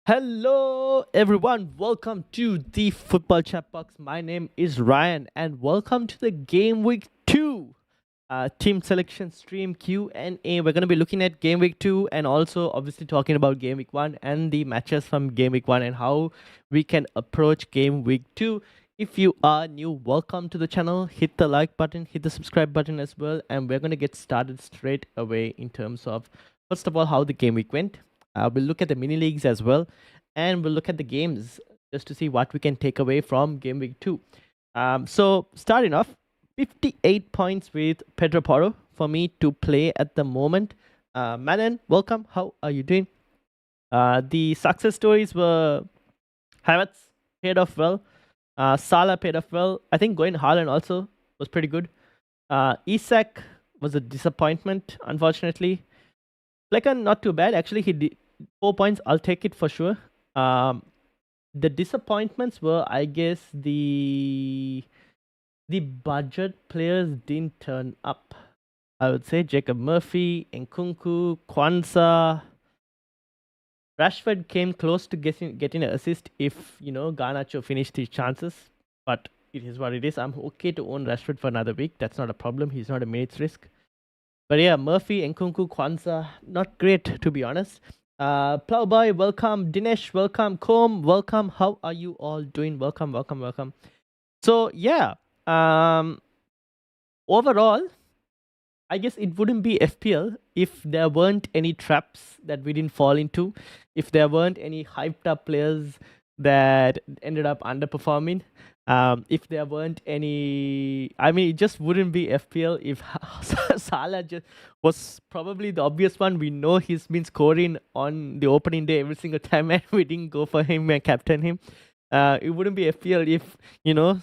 Hello, everyone. Welcome to the Football Chat Box. My name is Ryan, and welcome to the Game Week 2 team selection stream Q&A. We're going to be looking at Game Week 2 and also obviously talking about Game Week 1 and the matches from Game Week 1 and how we can approach Game Week 2. If you are new, welcome to the channel. Hit the like button, hit the subscribe button as well, and we're going to get started straight away in terms of, first of all, how the Game Week went. We'll look at the mini leagues as well, and we'll look at the games just to see what we can take away from Game Week 2. So starting off, 58 points with Pedro Porro for me to play at the moment. Manan, welcome. How are you doing? The success stories were Havertz paid off well. Salah paid off well. I think going Haaland also was pretty good. Isak was a disappointment, unfortunately. Flecken, not too bad. Actually, he did 4 points. I'll take it for sure. The disappointments were, I guess, the budget players didn't turn up. I would say Jacob Murphy, Nkunku, Kwanzaa. Rashford came close to getting an assist if, Garnacho finished his chances. But it is what it is. I'm okay to own Rashford for another week. That's not a problem. He's not a minute's risk. But yeah, Murphy, Nkunku, Kwanzaa, not great to be honest. Plowboy, welcome. Dinesh, welcome. Comb, welcome. How are you all doing? Welcome. So yeah, overall, I guess it wouldn't be FPL if there weren't any traps that we didn't fall into, if there weren't any hyped up players that ended up underperforming. If there weren't any, I mean, it just wouldn't be FPL if Salah just was probably the obvious one. We know he's been scoring on the opening day every single time, and we didn't go for him and captain him. It wouldn't be FPL if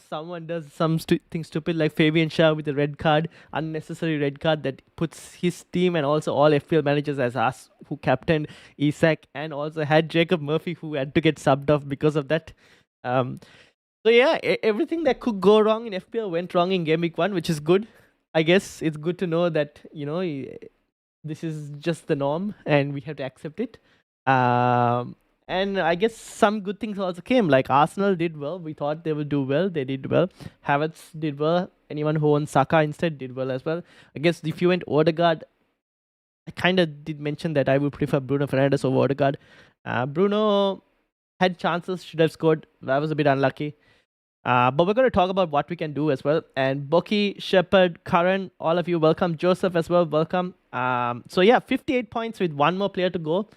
someone does something stupid like Fabian Shah with a red card, unnecessary red card that puts his team and also all FPL managers as us who captained Isak and also had Jacob Murphy who had to get subbed off because of that. So yeah, everything that could go wrong in FPL went wrong in Game Week 1, which is good. I guess it's good to know that this is just the norm and we have to accept it. And I guess some good things also came. Like Arsenal did well. We thought they would do well. They did well. Havertz did well. Anyone who owns Saka instead did well as well. I guess if you went Odegaard, I kind of did mention that I would prefer Bruno Fernandes over Odegaard. Bruno had chances, should have scored. That was a bit unlucky. But we're going to talk about what we can do as well. And Boki, Shepard, Karan, all of you, welcome. Joseph as well, welcome. So yeah, 58 points with one more player to go.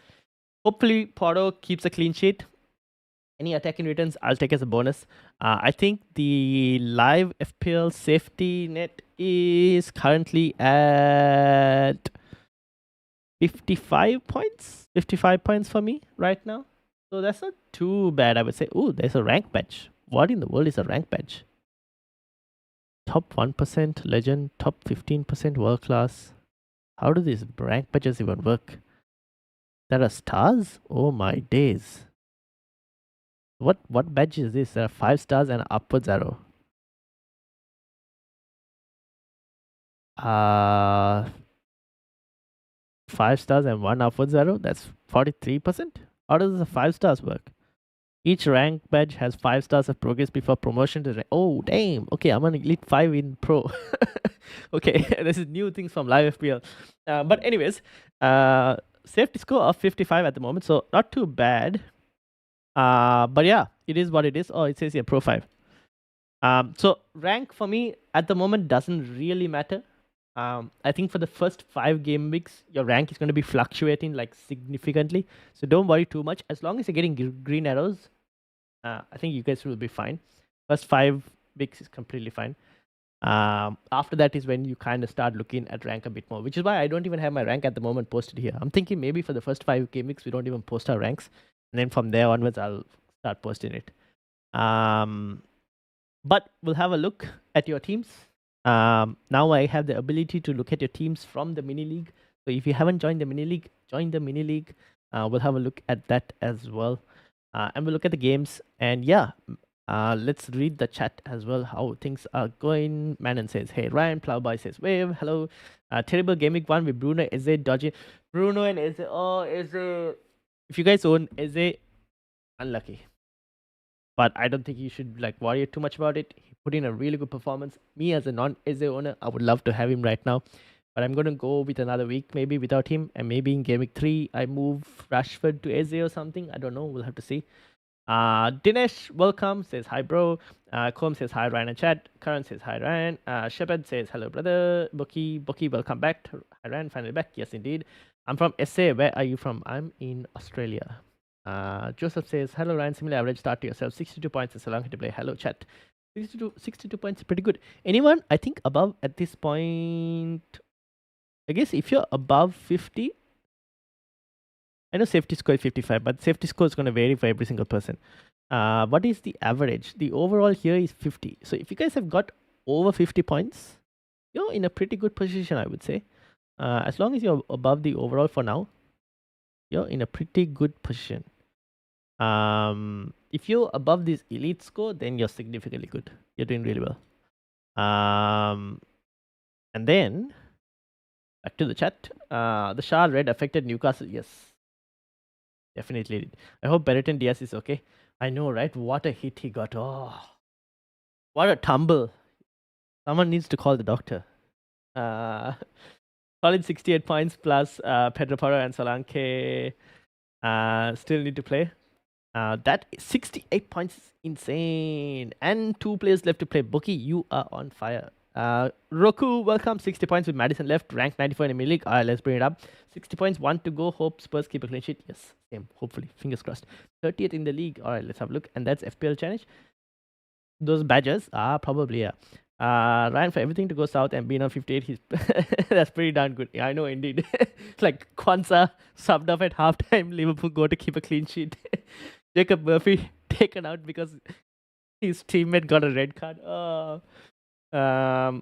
Hopefully, Porto keeps a clean sheet. Any attacking returns, I'll take as a bonus. I think the live FPL safety net is currently at 55 points. 55 points for me right now. So that's not too bad, I would say. Oh, there's a rank badge. What in the world is a rank badge? Top 1% legend, top 15% world class. How do these rank badges even work? There are stars? Oh my days. What badge is this? There are 5 stars and an upwards arrow. 5 stars and 1 upwards arrow? That's 43%? How does the 5 stars work? Each rank badge has 5 stars of progress before promotion to rank. Oh, damn. Okay, I'm on Elite 5 in Pro. Okay, this is new things from Live FPL. But anyways, safety score of 55 at the moment, so not too bad. But yeah, it is what it is. Oh, it says here Pro 5. So rank for me at the moment doesn't really matter. I think for the first 5 game weeks, your rank is going to be fluctuating like significantly. So don't worry too much. As long as you're getting green arrows, I think you guys will be fine. First 5 weeks is completely fine. After that is when you kind of start looking at rank a bit more, which is why I don't even have my rank at the moment posted here. I'm thinking maybe for the first 5 game weeks, we don't even post our ranks. And then from there onwards, I'll start posting it. But we'll have a look at your teams. Now I have the ability to look at your teams from the mini league. So if you haven't joined the mini league, join the mini league. We'll have a look at that as well. And we'll look at the games. And yeah, let's read the chat as well, how things are going. Manon says, hey, Ryan. Plowboy says, wave, hello. Terrible Game Week 1 with Bruno, Eze, dodgy. Bruno and Eze. Oh, Eze. If you guys own Eze, unlucky. But I don't think you should like worry too much about it. He put in a really good performance. Me as a non-Eze owner, I would love to have him right now. But I'm gonna go with another week maybe without him, and maybe in game week 3 I move Rashford to Eze or something. I don't know. We'll have to see. Dinesh, welcome, says hi, bro. Com says hi, Ryan and chat. Karan says hi, Ryan. Shepard says hello, brother. Bucky, welcome back. Hi, Ryan, finally back. Yes, indeed. I'm from SA. Where are you from? I'm in Australia. Joseph says hello, Ryan. Similar average start to yourself. 62 points is a long to play. Hello, chat. 62 points is pretty good. Anyone, I think, above at this point? I guess if you're above 50, I know safety score is 55, but safety score is going to vary for every single person. What is the average? The overall here is 50. So if you guys have got over 50 points, you're in a pretty good position, I would say. As long as you're above the overall for now, you're in a pretty good position. If you're above this elite score, then you're significantly good. You're doing really well. And then back to the chat. The Shah red affected Newcastle. Yes, definitely did. I hope Bertrand Diaz is okay. I know, right? What a hit he got. Oh, what a tumble. Someone needs to call the doctor. Solid 68 points plus Pedro Porro and Solanke still need to play. That 68 points is insane. And 2 players left to play. Bookie, you are on fire. Roku, welcome. 60 points with Madison left. Rank 94 in the mid league. Alright, let's bring it up. 60 points, 1 to go. Hope Spurs keep a clean sheet. Yes, same. Hopefully. Fingers crossed. 30th in the league. Alright, let's have a look. And that's FPL challenge. Those badges? Probably, yeah. Ryan, for everything to go south and being on 58, he's that's pretty darn good. Yeah, I know, indeed. It's like Kwanzaa subbed off at halftime. Liverpool go to keep a clean sheet. Jacob Murphy taken out because his teammate got a red card. Oh.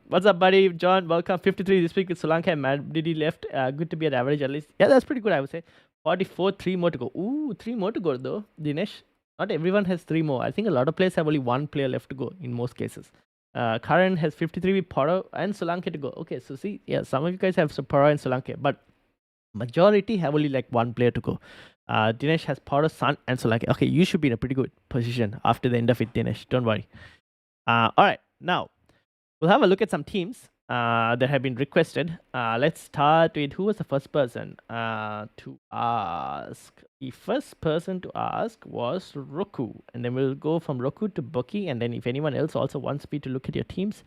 What's up, buddy? John, welcome. 53 this week with Solanke and Madidi left. Good to be at average at least. Yeah, that's pretty good, I would say. 44, 3 more to go. Ooh, 3 more to go though, Dinesh. Not everyone has 3 more. I think a lot of players have only 1 player left to go in most cases. Karan has 53 with Poro and Solanke to go. Okay, so see, yeah, some of you guys have Poro and Solanke, but majority have only like 1 player to go. Dinesh has Poro, Sun, and Solanke. Okay, you should be in a pretty good position after the end of it, Dinesh. Don't worry. All right, now we'll have a look at some teams that have been requested. Let's start with who was the first person to ask. The first person to ask was Roku, and then we'll go from Roku to Bucky, and then if anyone else also wants me to look at your teams,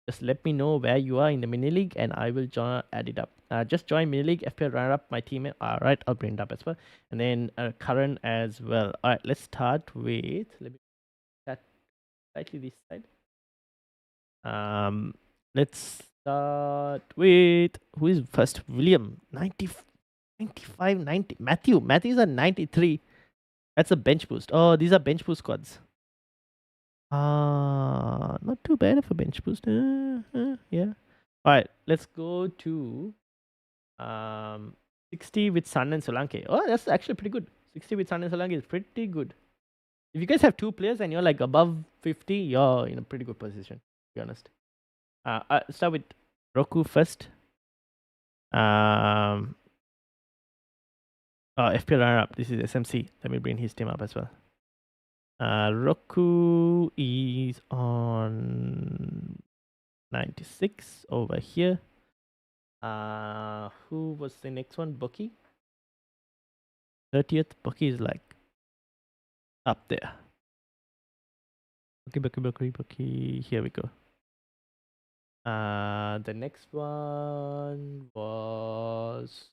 just let me know where you are in the mini league, and I will add it up. Just join mini league, FPL runner up my team. All right, I'll bring it up as well, and then Karan as well. All right, let's start with. Let me start slightly this side. Let's start with who is first? William, 90, 95, 90. Matthew's at 93. That's a bench boost. Oh, these are bench boost squads. Not too bad of a bench boost. Yeah. All right, let's go to 60 with Sun and Solanke. Oh, that's actually pretty good. 60 with Sun and Solanke is pretty good. If you guys have 2 players and you're like above 50, you're in a pretty good position, to be honest. I'll start with Roku first. FPL runner up. This is SMC. Let me bring his team up as well. Roku is on 96 over here. Who was the next one? Bucky. 30th. Bucky is like up there. Bucky. Here we go. The next one was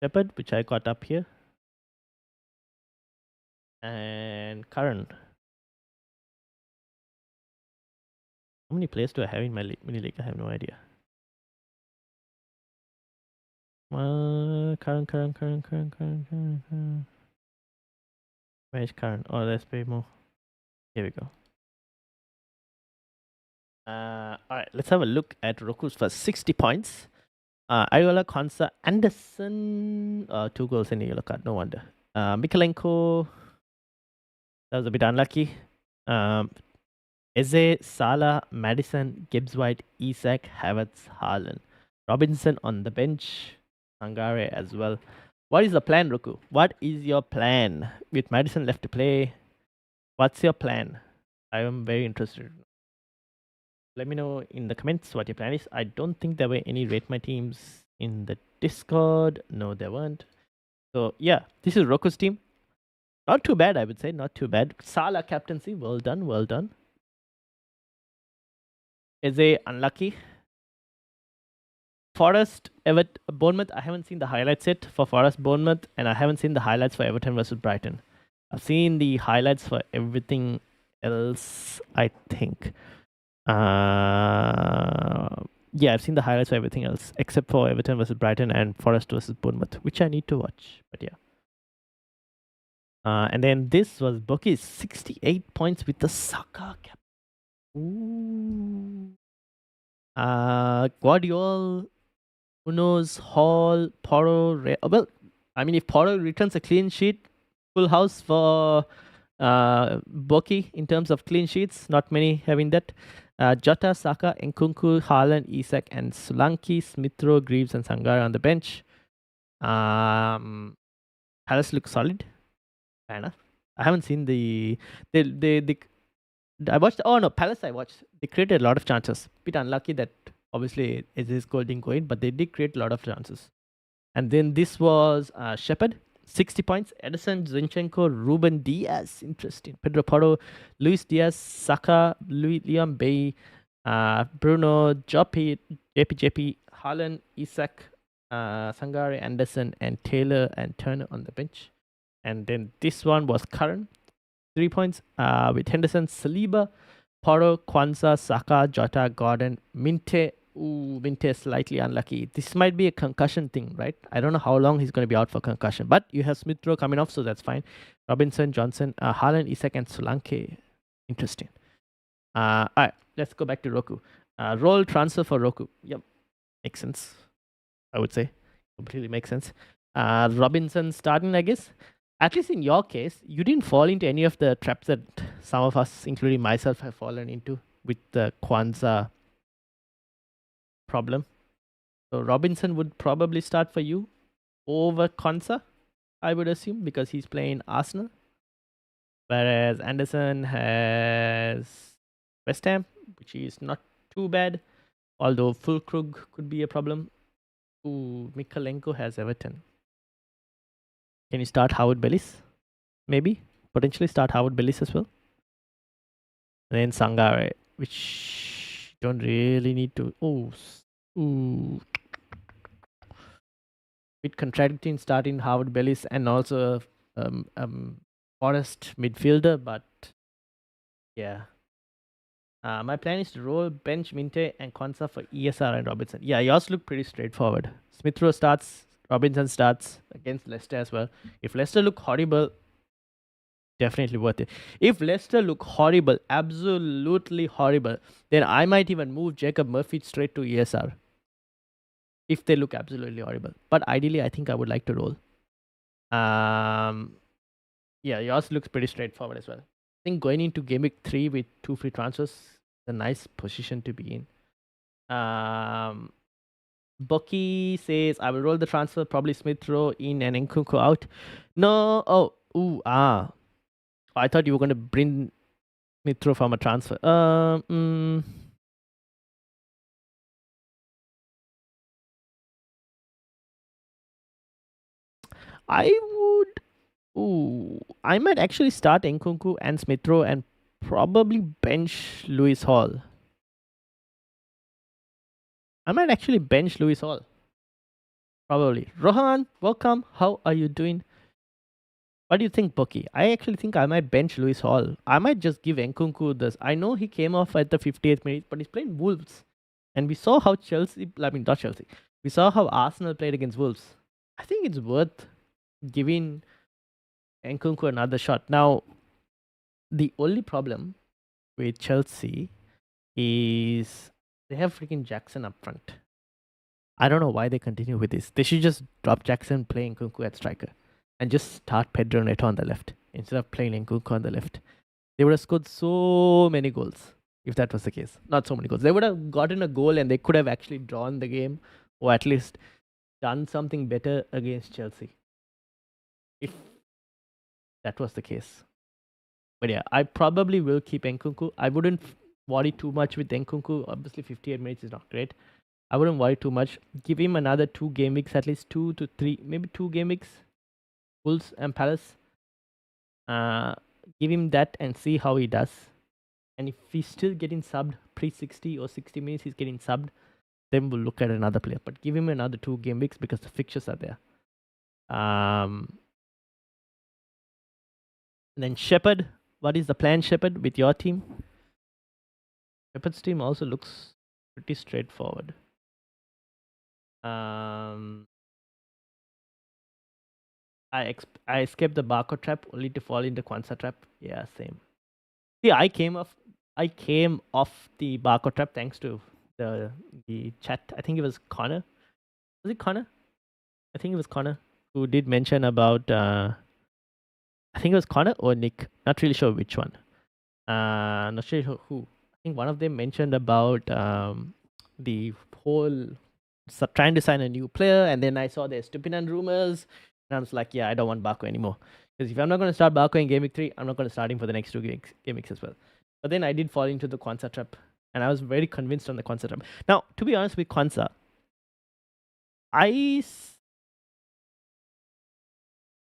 Shepard, which I got up here, and Karan. How many players do I have in my mini league? I have no idea. Karan. Where is Karan? Oh, there's way more. Here we go. Alright, let's have a look at Roku's first 60 points. Ayola, Konsa, Anderson, 2 goals and a yellow card, no wonder. Mikalenko, that was a bit unlucky. Eze, Salah, Madison, Gibbs White, Isak, Havertz, Haaland. Robinson on the bench, Hungary as well. What is the plan, Roku? What is your plan? With Madison left to play, what's your plan? I am very interested. Let me know in the comments what your plan is. I don't think there were any rate my teams in the Discord. No, there weren't. So yeah, this is Roku's team. Not too bad, I would say. Not too bad. Salah captaincy. Well done. Well done. Eze unlucky. Forest, Bournemouth. I haven't seen the highlights yet for Forest, Bournemouth, and I haven't seen the highlights for Everton versus Brighton. I've seen the highlights for everything else, I think. Yeah, I've seen the highlights for everything else except for Everton versus Brighton and Forest versus Bournemouth, which I need to watch. But yeah. And then this was Bucky's 68 points with the Saka cap. Ooh. Guardiola, Munoz, Hall, Porro. Well, I mean, if Porro returns a clean sheet, full house for Bucky in terms of clean sheets. Not many having that. Jota, Saka, Nkunku, Haaland, Isak, and Solanke, Smith-Rowe, Greaves, and Sangara on the bench. Palace looks solid. Fair enough. I haven't seen the. I watched. Oh no, Palace I watched. They created a lot of chances. Bit unlucky that obviously his goal didn't go in, but they did create a lot of chances. And then this was Shepherd, 60 points. Edison, Zinchenko, Ruben Diaz. Interesting. Pedro Porro, Luis Diaz, Saka, Liam Bay, Bruno, JP, Haaland, Isak, Sangare, Anderson, and Taylor and Turner on the bench. And then this one was Curran, 3 points with Henderson, Saliba, Porro, Kwanzaa, Saka, Jota, Gordon, Minte. Ooh, Minte slightly unlucky. This might be a concussion thing, right? I don't know how long he's going to be out for concussion, but you have Smith-Rowe coming off, so that's fine. Robinson, Johnson, Haaland, Isak, and Solanke. Interesting. All right, let's go back to Roku. Roll transfer for Roku. Yep, makes sense. I would say completely makes sense. Robinson starting, I guess. At least in your case, you didn't fall into any of the traps that some of us, including myself, have fallen into with the Kwanzaa problem. So Robinson would probably start for you over Konsa, I would assume, because he's playing Arsenal. Whereas Anderson has West Ham, which is not too bad, although Fulkrug could be a problem. Ooh, Mikalenko has Everton. Can you start Howard Bellis? Maybe. Potentially start Howard Bellis as well. And then Sangare, which don't really need to. Ooh. Bit contradicting starting Howard Bellis and also Forest midfielder, but yeah. My plan is to roll bench Minte and Kwanzaa for ESR and Robinson. Yeah, yours look pretty straightforward. Smith-Rowe starts, Robinson starts against Leicester as well. If Leicester look horrible, definitely worth it. If Leicester look horrible, absolutely horrible, then I might even move Jacob Murphy straight to ESR. If they look absolutely horrible. But ideally, I think I would like to roll. Yeah, yours looks pretty straightforward as well. I think going into Gameweek 3 with 2 free transfers is a nice position to be in. Bucky says, I will roll the transfer, probably Smith-Rowe in and Nkunku out. No, I thought you were going to bring Smith-Rowe from a transfer. I might actually start Nkunku and Smith-Rowe and probably bench Lewis Hall. I might actually bench Lewis Hall. Probably. Rohan, welcome. How are you doing? What do you think, Bucky? I actually think I might bench Lewis Hall. I might just give Nkunku this. I know he came off at the 58th minute, but he's playing Wolves. And we saw how not Chelsea. We saw how Arsenal played against Wolves. I think it's worth giving Nkunku another shot. Now, the only problem with Chelsea is they have freaking Jackson up front. I don't know why they continue with this. They should just drop Jackson, play Nkunku at striker, and just start Pedro Neto on the left instead of playing Nkunku on the left. They would have scored so many goals if that was the case. Not so many goals. They would have gotten a goal and they could have actually drawn the game or at least done something better against Chelsea. if that was the case. But yeah, I probably will keep Nkunku. I wouldn't worry too much with Nkunku. Obviously, 58 minutes is not great. I wouldn't worry too much. Give him another 2 game weeks, at least 2 to 3, maybe 2 game weeks. Wolves and Palace. Uh, Give him that and see how he does. And if he's still getting subbed pre 60 or 60 minutes, he's getting subbed, then we'll look at another player. But give him another 2 game weeks because the fixtures are there. Then Shepherd. What is the plan, Shepherd, with your team? Shepherd's team also looks pretty straightforward. I escaped the Barco trap only to fall into Kwanzaa trap. Yeah, same. See, I came off the Barco trap thanks to the chat. I think it was Connor. Was it Connor? I think it was Connor who did mention about. I think it was Connor or Nick. Not really sure which one. Not sure who. I think one of them mentioned about the whole trying to sign a new player, and then I saw there's Stupinan rumors, and I was like, yeah, I don't want Barco anymore. Because if I'm not going to start Barco in Game Week 3, I'm not going to start him for the next 2 Game Weeks as well. But then I did fall into the Kwanzaa trap, and I was very convinced on the Kwanzaa trap. Now, to be honest with Kwanzaa,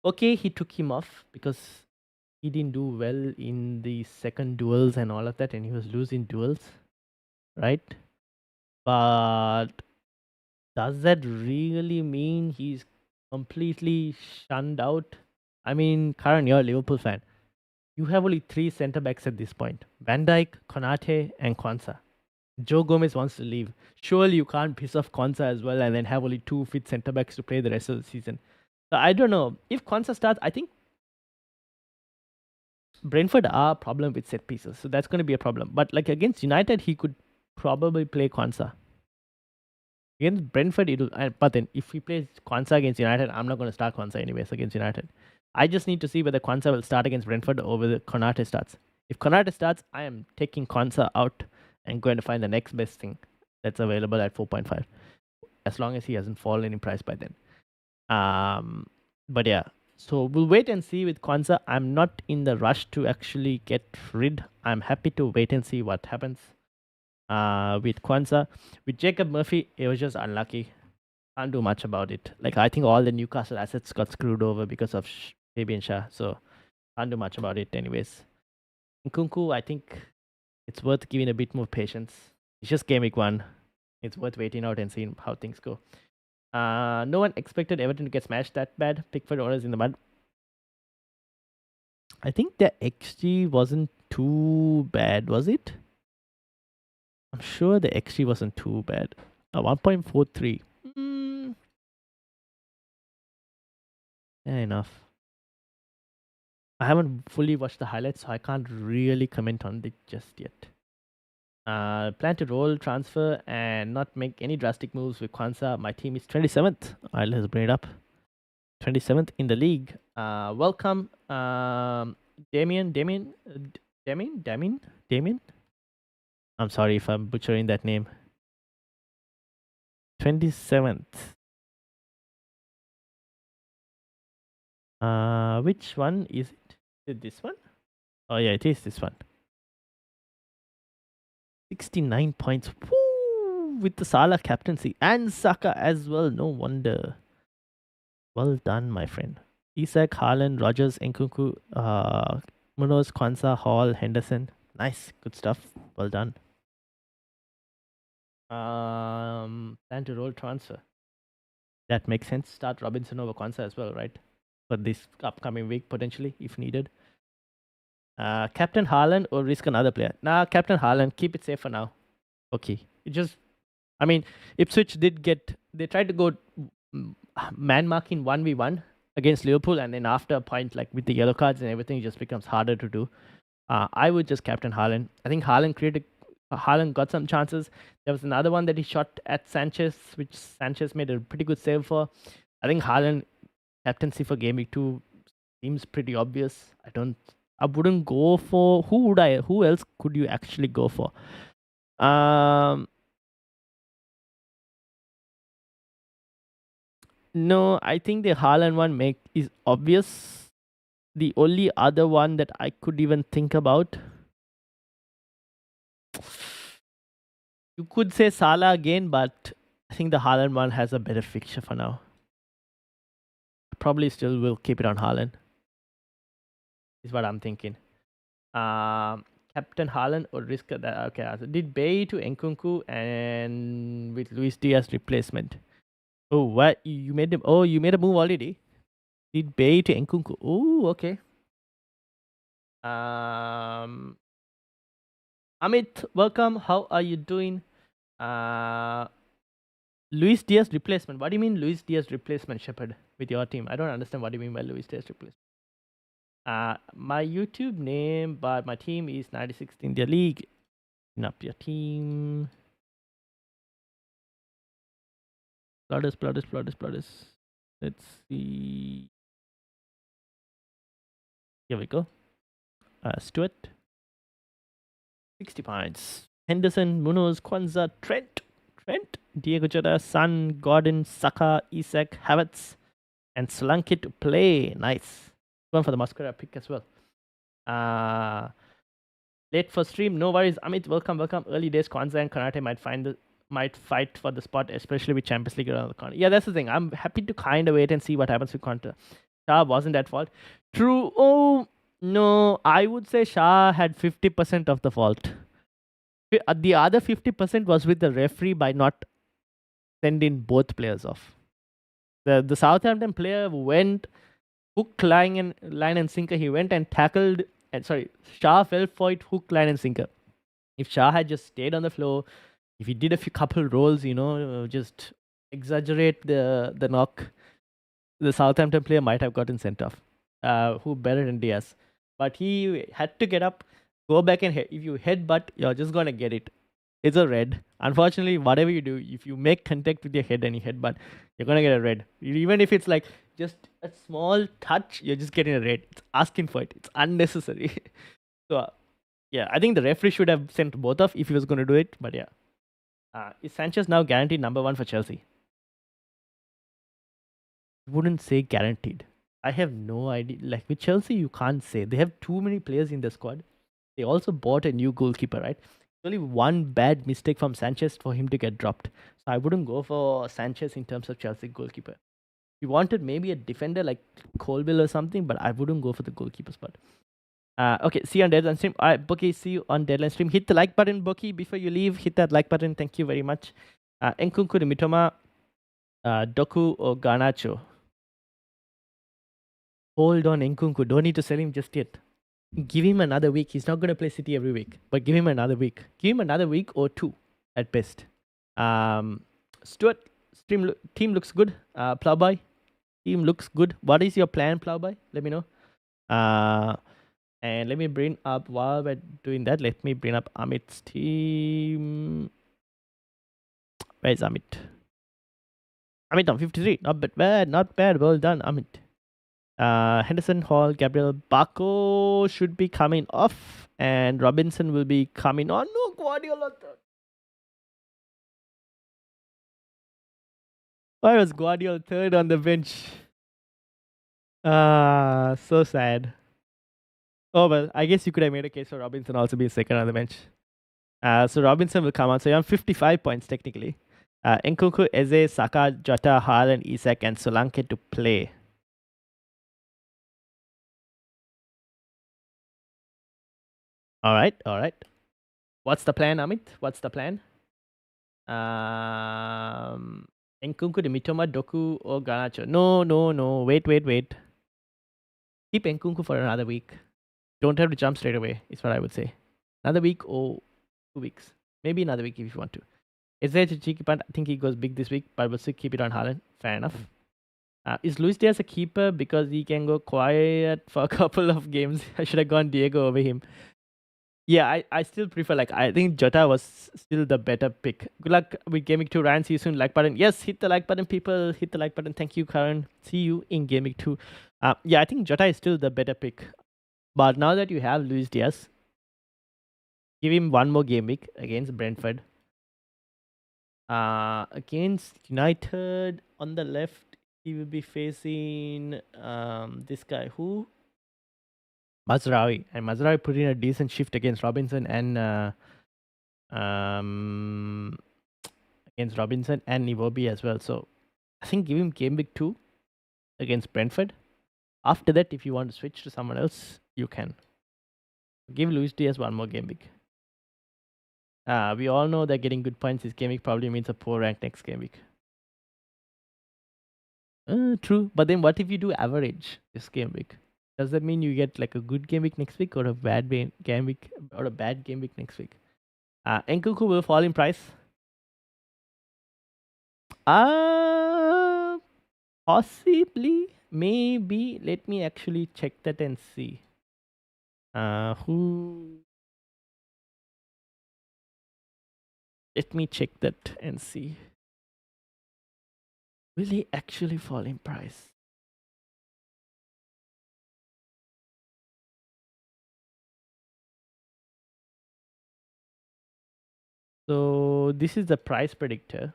okay, he took him off because he didn't do well in the second duels and all of that, and he was losing duels, right? But does that really mean he's completely shunned out? I mean, Karan, you're a Liverpool fan. You have only 3 centre backs at this point: Van Dijk, Konate, and Kwanzaa. Joe Gomez wants to leave. Surely you can't piss off Kwanzaa as well and then have only 2 fit centre backs to play the rest of the season. So I don't know. If Kwanzaa starts, I think Brentford are a problem with set pieces. So that's going to be a problem. But like against United, he could probably play Kwanzaa. Against Brentford, but then if he plays Kwanzaa against United, I'm not going to start Kwanzaa anyways against United. I just need to see whether Kwanzaa will start against Brentford or whether Konate starts. If Konate starts, I am taking Kwanzaa out and going to find the next best thing that's available at 4.5, as long as he hasn't fallen in price by then. But yeah, so we'll wait and see with Kwanzaa. I'm not in the rush to actually get rid. I'm happy to wait and see what happens. With Kwanzaa. With Jacob Murphy, it was just unlucky. Can't do much about it. Like, I think all the Newcastle assets got screwed over because of Fabian Shah, so can't do much about it anyways. Nkunku, I think it's worth giving a bit more patience. It's just Game Week 1. It's worth waiting out and seeing how things go. No one expected Everton to get smashed that bad. Pickford orders in the mud. I think the XG wasn't too bad, was it? I'm sure the XG wasn't too bad. 1.43. Fair enough. I haven't fully watched the highlights, so I can't really comment on it just yet. Plan to roll, transfer, and not make any drastic moves with Kwanzaa. My team is 27th. Let's bring it up. 27th in the league. Welcome, Damien. I'm sorry if I'm butchering that name. 27th. Which one is it? Is it this one? Oh yeah, it is this one. 69 points. Woo! With the Salah captaincy and Saka as well. No wonder. Well done, my friend. Isak, Haaland, Rogers, Nkunku, Munoz, Kwanzaa, Hall, Henderson. Nice, good stuff. Well done. Plan to roll transfer. That makes sense. Start Robinson over Kwanzaa as well, right? For this upcoming week, potentially, if needed. Captain Haaland or risk another player? Nah, Captain Haaland. Keep it safe for now. Okay. Ipswich they tried to go man marking 1v1 against Liverpool, and then after a point, like with the yellow cards and everything, it just becomes harder to do. I would just captain Haaland. I think Haaland got some chances. There was another one that he shot at Sanchez, which Sanchez made a pretty good save for. I think Haaland captaincy for Game Week 2 seems pretty obvious. I wouldn't go for... Who else could you actually go for? No, I think the Haaland one is obvious. The only other one that I could even think about, you could say Salah again, but I think the Haaland one has a better fixture for now. Probably still will keep it on Haaland. Is what I'm thinking. Captain Haaland or risk that? Okay, so did Bay to Nkunku and with Luis Diaz replacement. Oh, what you made them? Oh, you made a move already. Did Bay to Nkunku? Oh, okay. Amit, welcome. How are you doing? Uh, Luis Diaz replacement. What do you mean Luis Diaz replacement, Shepard, with your team? I don't understand what you mean by Luis Diaz replacement. My YouTube name, but my team is 96th in the league. Up your team. Plotters. Let's see. Here we go. Stuart. 60 points. Henderson, Munoz, Kwanzaa, Trent, Diego Jota, Son, Gordon, Saka, Isak, Havertz, and Solanke to play. Nice. One for the Masquerade pick as well. Late for stream, no worries. Amit, welcome. Early days, Kwanzaa and Konate might fight for the spot, especially with Champions League around the corner. Yeah, that's the thing. I'm happy to kind of wait and see what happens with Konate. Shah wasn't at fault. True. Oh, no. I would say Shah had 50% of the fault. The other 50% was with the referee by not sending both players off. The Southampton player went hook, line and sinker. He went and tackled. And sorry, Shah fell for it hook, line and sinker. If Shah had just stayed on the floor, if he did a few couple rolls, just exaggerate the knock, the Southampton player might have gotten sent off. Who better than Diaz? But he had to get up, go back and if you headbutt, you're just gonna get it. It's a red. Unfortunately, whatever you do, if you make contact with your head and you headbutt, you're gonna get a red. Even if it's like just a small touch, you're just getting a red. It's asking for it. It's unnecessary. So yeah, I think the referee should have sent both off if he was gonna do it. But yeah, is Sanchez now guaranteed number one for Chelsea? Wouldn't say guaranteed. I have no idea. Like with Chelsea, you can't say. They have too many players in the squad. They also bought a new goalkeeper, right? Only one bad mistake from Sanchez for him to get dropped. So I wouldn't go for Sanchez in terms of Chelsea goalkeeper. We wanted maybe a defender like Colville or something, but I wouldn't go for the goalkeeper spot. Okay, see you on deadline stream. Bucky, see you on deadline stream. Hit the like button, Bucky, before you leave. Hit that like button. Thank you very much. Nkunku to Mitoma, Doku or Garnacho. Hold on, Nkunku. Don't need to sell him just yet. Give him another week. He's not going to play City every week, but give him another week. Give him another week or two at best. Stuart, team looks good. Plowboy, team looks good. What is your plan, Plowboy? Let me know. And let me bring up, while we're doing that, let me bring up Amit's team. Where's Amit? Amit on 53. Not bad. Well done, Amit. Henderson, Hall, Gabriel, Bako should be coming off, and Robinson will be coming on. No, Guardiola. Why was Guardiola third on the bench? So sad. Oh well, I guess you could have made a case for Robinson also being second on the bench. So Robinson will come on. So you're on 55 points technically. Nkunku, Eze, Saka, Jota, Haaland, Isak, and Solanke to play. All right. What's the plan, Amit? What's the plan? Nkunku to Mitoma, Doku, or Garnacho. No. Wait. Keep Nkunku for another week. Don't have to jump straight away, is what I would say. Another week or 2 weeks. Maybe another week if you want to. Is there a cheeky punt? I think he goes big this week, but we'll still keep it on Haaland. Fair enough. Is Luis Diaz a keeper because he can go quiet for a couple of games? I should have gone Diego over him. Yeah, I still prefer, I think Jota was still the better pick. Good luck with Gameweek 2. Ryan, see you soon. Like button. Yes, hit the like button, people. Hit the like button. Thank you, Karen. See you in Gameweek 2. Yeah, I think Jota is still the better pick. But now that you have Luis Diaz, give him one more game week against Brentford. Against United on the left, He will be facing this guy who Mazraoui, and Mazraoui put in a decent shift against Robinson and um against Robinson and Iwobi as well. So I think give him game week 2 against Brentford. After that, if you want to switch to someone else, you can. Give Luis Diaz one more game week. We all know that getting good points this game week probably means a poor rank next game week. True. But then what if you do average this game week? Does that mean you get like a good game week next week or a bad game week or a bad game week next week? Nkunku will fall in price. Possibly. Maybe. Let me actually check that and see. Who? Let me check that and see. Will he actually fall in price? So this is the price predictor,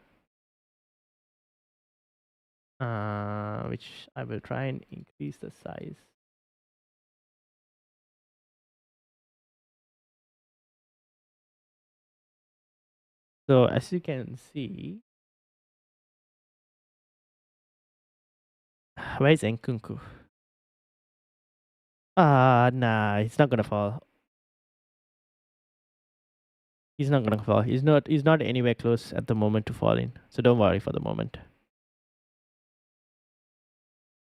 which I will try and increase the size. So as you can see, where is Nkunku? Nah, he's not gonna fall. He's not gonna fall. He's not anywhere close at the moment to falling. So don't worry for the moment.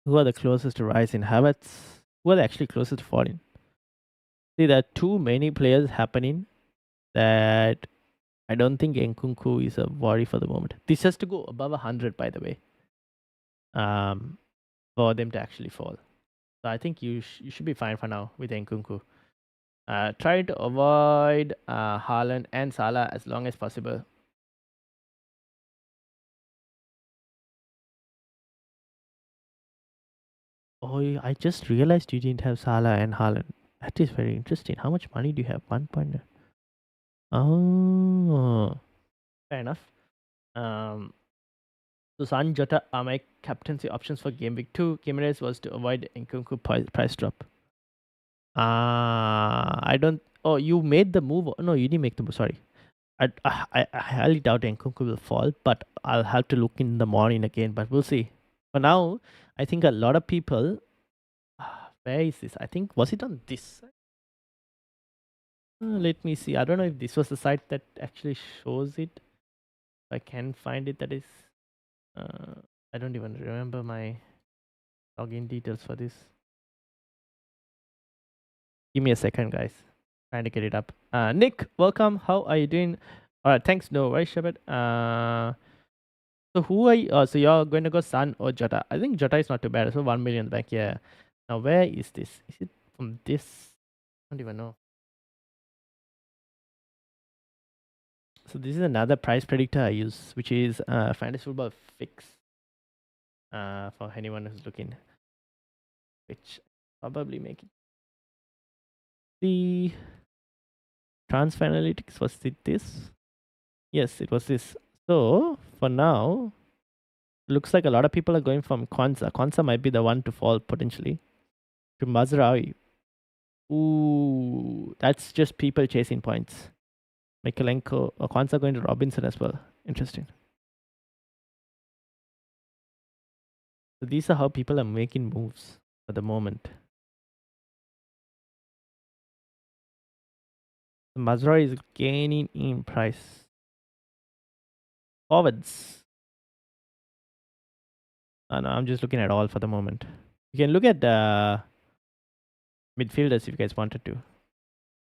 Who are the closest to rise in Havertz? Who are actually closest to falling? See, there are too many players happening that I don't think Nkunku is a worry for the moment. This has to go above 100, by the way, for them to actually fall. So I think you should be fine for now with Nkunku. Try to avoid Haaland and Salah as long as possible. Oh, I just realized you didn't have Salah and Haaland. That is very interesting. How much money do you have? 1 point. Oh, fair enough. So San Jota are my captaincy options for game week 2. Gimenez was to avoid Nkunku price drop. I don't. Oh, you made the move. No, you didn't make the move. Sorry. I highly doubt Nkunku will fall, but I'll have to look in the morning again. But we'll see. For now, I think a lot of people. Where is this? I think was it on this? Let me see. I don't know if this was the site that actually shows it. If I can find it, that is. I don't even remember my login details for this. Give me a second, guys. Trying to get it up. Nick, welcome. How are you doing? Thanks. No worries, Shabbat. So who are you? So you're going to go Sun or Jota? I think Jota is not too bad. So 1 million back. Yeah. Now where is this? Is it from this? I don't even know. So this is another price predictor I use, which is Fantasy Football Fix. For anyone who's looking, which probably make it. The transfer analytics was it this? Yes, it was this. So for now, looks like a lot of people are going from Kwanzaa. Kwanzaa might be the one to fall potentially. To Mazraoui. Ooh, that's just people chasing points. Mikalenko or Kwanzaa going to Robinson as well. Interesting. So these are how people are making moves for the moment. Mazraoui is gaining in price. Forwards. No, I'm just looking at all for the moment. You can look at midfielders if you guys wanted to.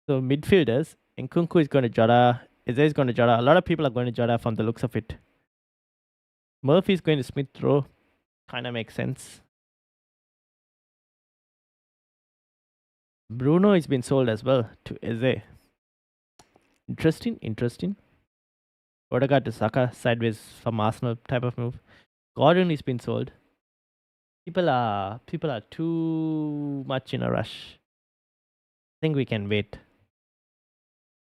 So midfielders, Nkunku is going to Jota. Eze is going to Jota. A lot of people are going to Jota from the looks of it. Murphy is going to Smith Rowe. Kind of makes sense. Bruno has been sold as well to Eze. Interesting. Odegaard to Saka, sideways from Arsenal type of move. Gordon has been sold. People are too much in a rush. I think we can wait.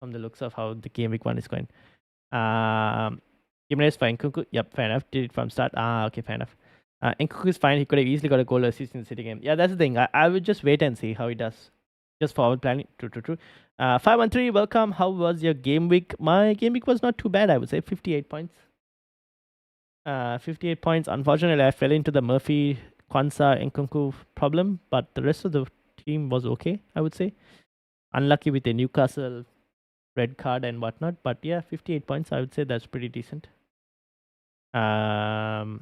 From the looks of how the game week 1 is going. Gimenez for Nkunku. Yep, fair enough. Did it from start. Okay, fair enough. Nkunku is fine. He could have easily got a goal or assist in the City game. Yeah, that's the thing. I would just wait and see how he does. Just forward planning. True, true, true. 513, welcome. How was your game week? My game week was not too bad, I would say. 58 points. 58 points. Unfortunately, I fell into the Murphy, Kwanzaa, Nkunku problem, but the rest of the team was okay, I would say. Unlucky with the Newcastle red card and whatnot, but yeah, 58 points. I would say that's pretty decent. Probably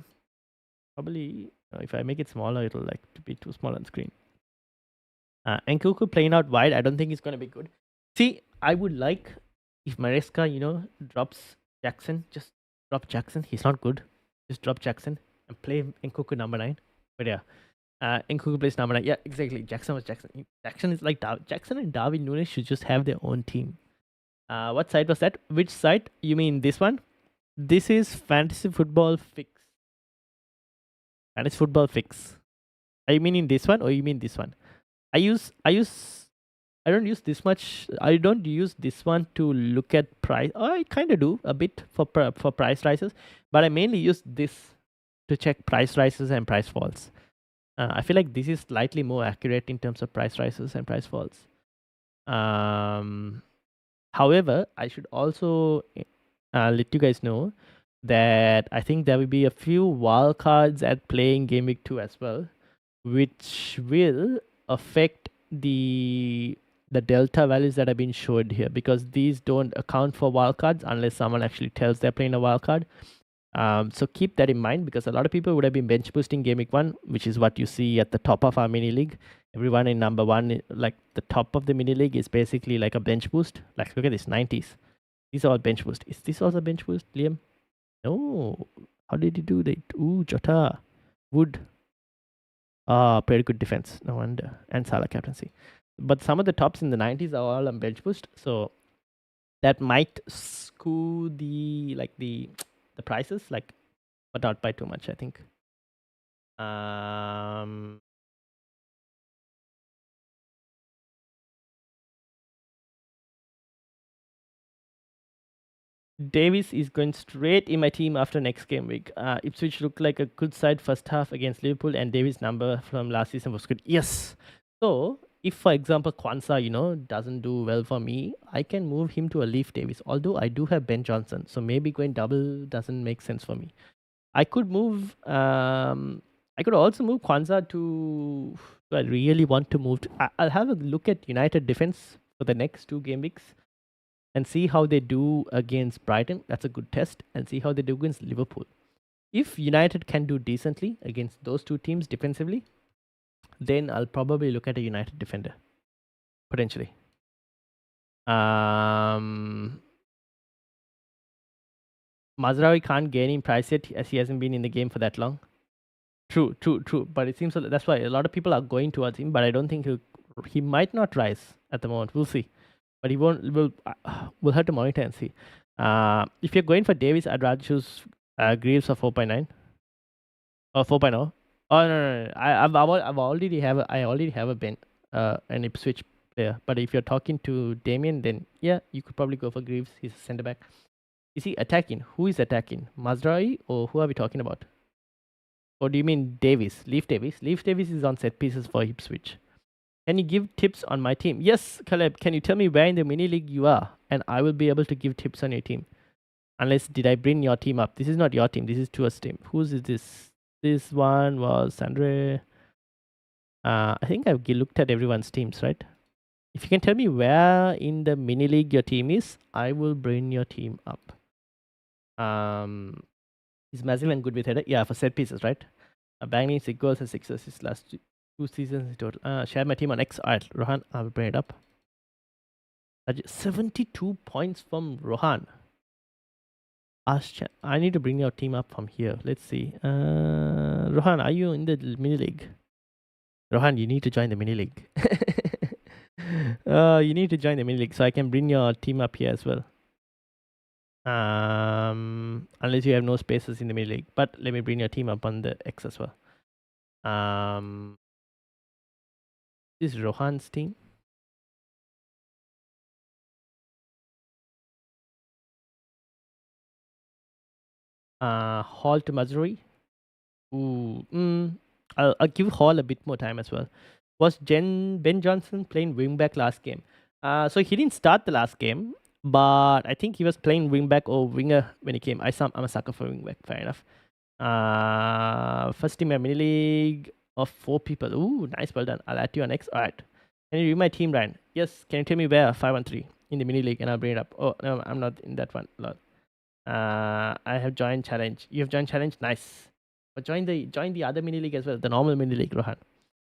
if I make it smaller, it'll like to be too small on screen. Nkunku playing out wide, I don't think it's gonna be good. See, I would like if Maresca, drops Jackson, just drop Jackson. He's not good. Just drop Jackson and play Nkunku number 9. But yeah, Nkunku plays number 9. Yeah, exactly. Jackson was Jackson. Jackson is like Jackson and Darwin Núñez should just have their own team. What site was that? Which site? You mean this one? This is Fantasy Football Fix. Fantasy Football Fix. Are you meaning this one or you mean this one? I don't use this much. I don't use this one to look at price. Oh, I kind of do a bit for price rises, but I mainly use this to check price rises and price falls. I feel like this is slightly more accurate in terms of price rises and price falls. However, I should also let you guys know that I think there will be a few wild cards at playing Game Week 2 as well, which will affect the delta values that have been showed here, because these don't account for wildcards unless someone actually tells they're playing a wildcard. So keep that in mind, because a lot of people would have been bench boosting Game Week 1, which is what you see at the top of our mini league. Everyone in number 1, like the top of the mini league, is basically like a bench boost. Like, look at this, 90s. These are all bench boost. Is this also bench boost, Liam? No. How did he do that? Ooh, Jota. Wood. Pretty good defense. No wonder. And Salah captaincy. But some of the tops in the 90s are all on bench boost. So that might skew the prices, like, but not by too much, I think. Davies is going straight in my team after next game week. Ipswich looked like a good side first half against Liverpool, and Davies' number from last season was good. Yes. So if, for example, Kwanzaa, doesn't do well for me, I can move him to a Leaf Davies. Although I do have Ben Johnson, so maybe going double doesn't make sense for me. I could move. I could also move Kwanzaa to. I really want to move. I'll have a look at United defense for the next 2 game weeks and see how they do against Brighton. That's a good test. And see how they do against Liverpool. If United can do decently against those 2 teams defensively, then I'll probably look at a United defender, potentially. Mazraoui can't gain in price yet, as he hasn't been in the game for that long. True. But it seems that's why a lot of people are going towards him. But I don't think he might not rise at the moment. We'll see. But he won't. We'll have to monitor and see. If you're going for Davies, I'd rather choose Greaves or 4.9 or 4.0. Oh no. I already have a Ben, an Ipswich player. But if you're talking to Damien, then yeah, you could probably go for Greaves. He's a centre back. Is he attacking? Who is attacking? Mazraoui, or who are we talking about? Or do you mean Davies? Leaf Davies? Leaf Davies is on set pieces for Ipswich. Can you give tips on my team? Yes, Caleb. Can you tell me where in the mini league you are? And I will be able to give tips on your team. Unless, did I bring your team up? This is not your team. This is Tua's team. Whose is this? This one was Sandre. I think I've looked at everyone's teams, right? If you can tell me where in the mini league your team is, I will bring your team up. Is Mazilan good with header? Yeah, for set pieces, right? Banging 6 goals and 6 assists last 2 seasons in total. Share my team on X. Alright, Rohan, I'll bring it up. 72 points from Rohan. I need to bring your team up from here. Let's see. Rohan, are you in the mini league? Rohan, you need to join the mini league. You need to join the mini league so I can bring your team up here as well. Unless you have no spaces in the mini league. But let me bring your team up on the X as well. This is Rohan's team. Hall to Mazraoui. Ooh, I'll give Hall a bit more time as well. Was Ben Johnson playing wingback last game? So he didn't start the last game, but I think he was playing wingback or winger when he came. I'm a sucker for wingback. Fair enough. First team in mini league of 4 people. Ooh, nice, well done. I'll add you on X. All right. Can you read my team, Ryan? Yes. Can you tell me where 513 in the mini league, and I'll bring it up. Oh no, I'm not in that one. Lol. I have joined challenge. You have joined challenge. Nice. But join the other mini league as well, the normal mini league, Rohan.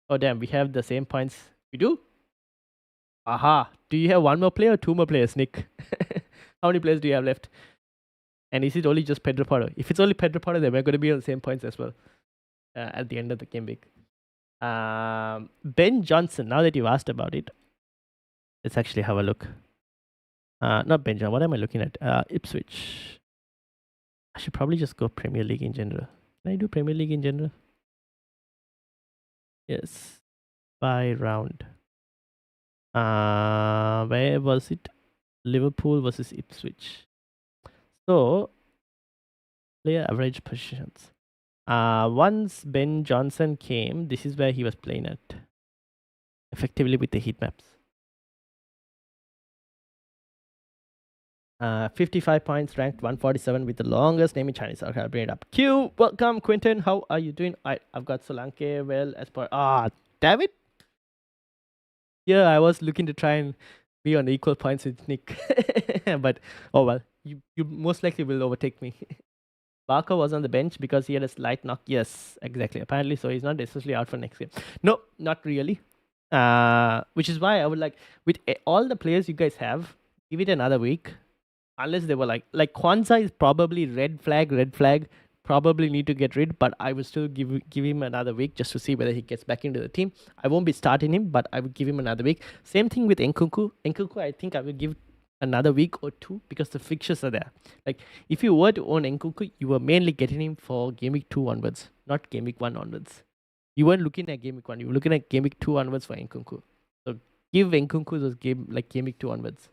Oh damn, we have the same points. We do? Aha. Do you have one more player or 2 more players, Nick? How many players do you have left? And is it only just Pedro Porro? If it's only Pedro Porro, then we're going to be on the same points as well at the end of the game week. Ben Johnson, now that you've asked about it, let's actually have a look. Not Ben Johnson, what am I looking at? Ipswich. I should probably just go Premier League in general. Can I do Premier League in general? Yes. By round. Where was it? Liverpool versus Ipswich. So, player average positions. Once Ben Johnson came, this is where he was playing at. Effectively with the heat maps. 55 points, ranked 147 with the longest name in Chinese. Okay, I'll bring it up. Q, welcome, Quinton. How are you doing? I've got Solanke well as per. Damn it. Yeah, I was looking to try and be on equal points with Nick. But, oh well, you most likely will overtake me. Barker was on the bench because he had a slight knock. Yes, exactly. Apparently, so he's not necessarily out for next game. No, not really. Which is why I would like, with all the players you guys have, give it another week. Unless they were like Kwanzaa is probably red flag, probably need to get rid, but I would still give him another week just to see whether he gets back into the team. I won't be starting him, but I would give him another week. Same thing with Nkunku. Nkunku, I think I will give another week or 2 because the fixtures are there. Like, if you were to own Nkunku, you were mainly getting him for game week 2 onwards, not game week 1 onwards. You weren't looking at game week 1, you were looking at game week 2 onwards for Nkunku. So give Nkunku those game week 2 onwards.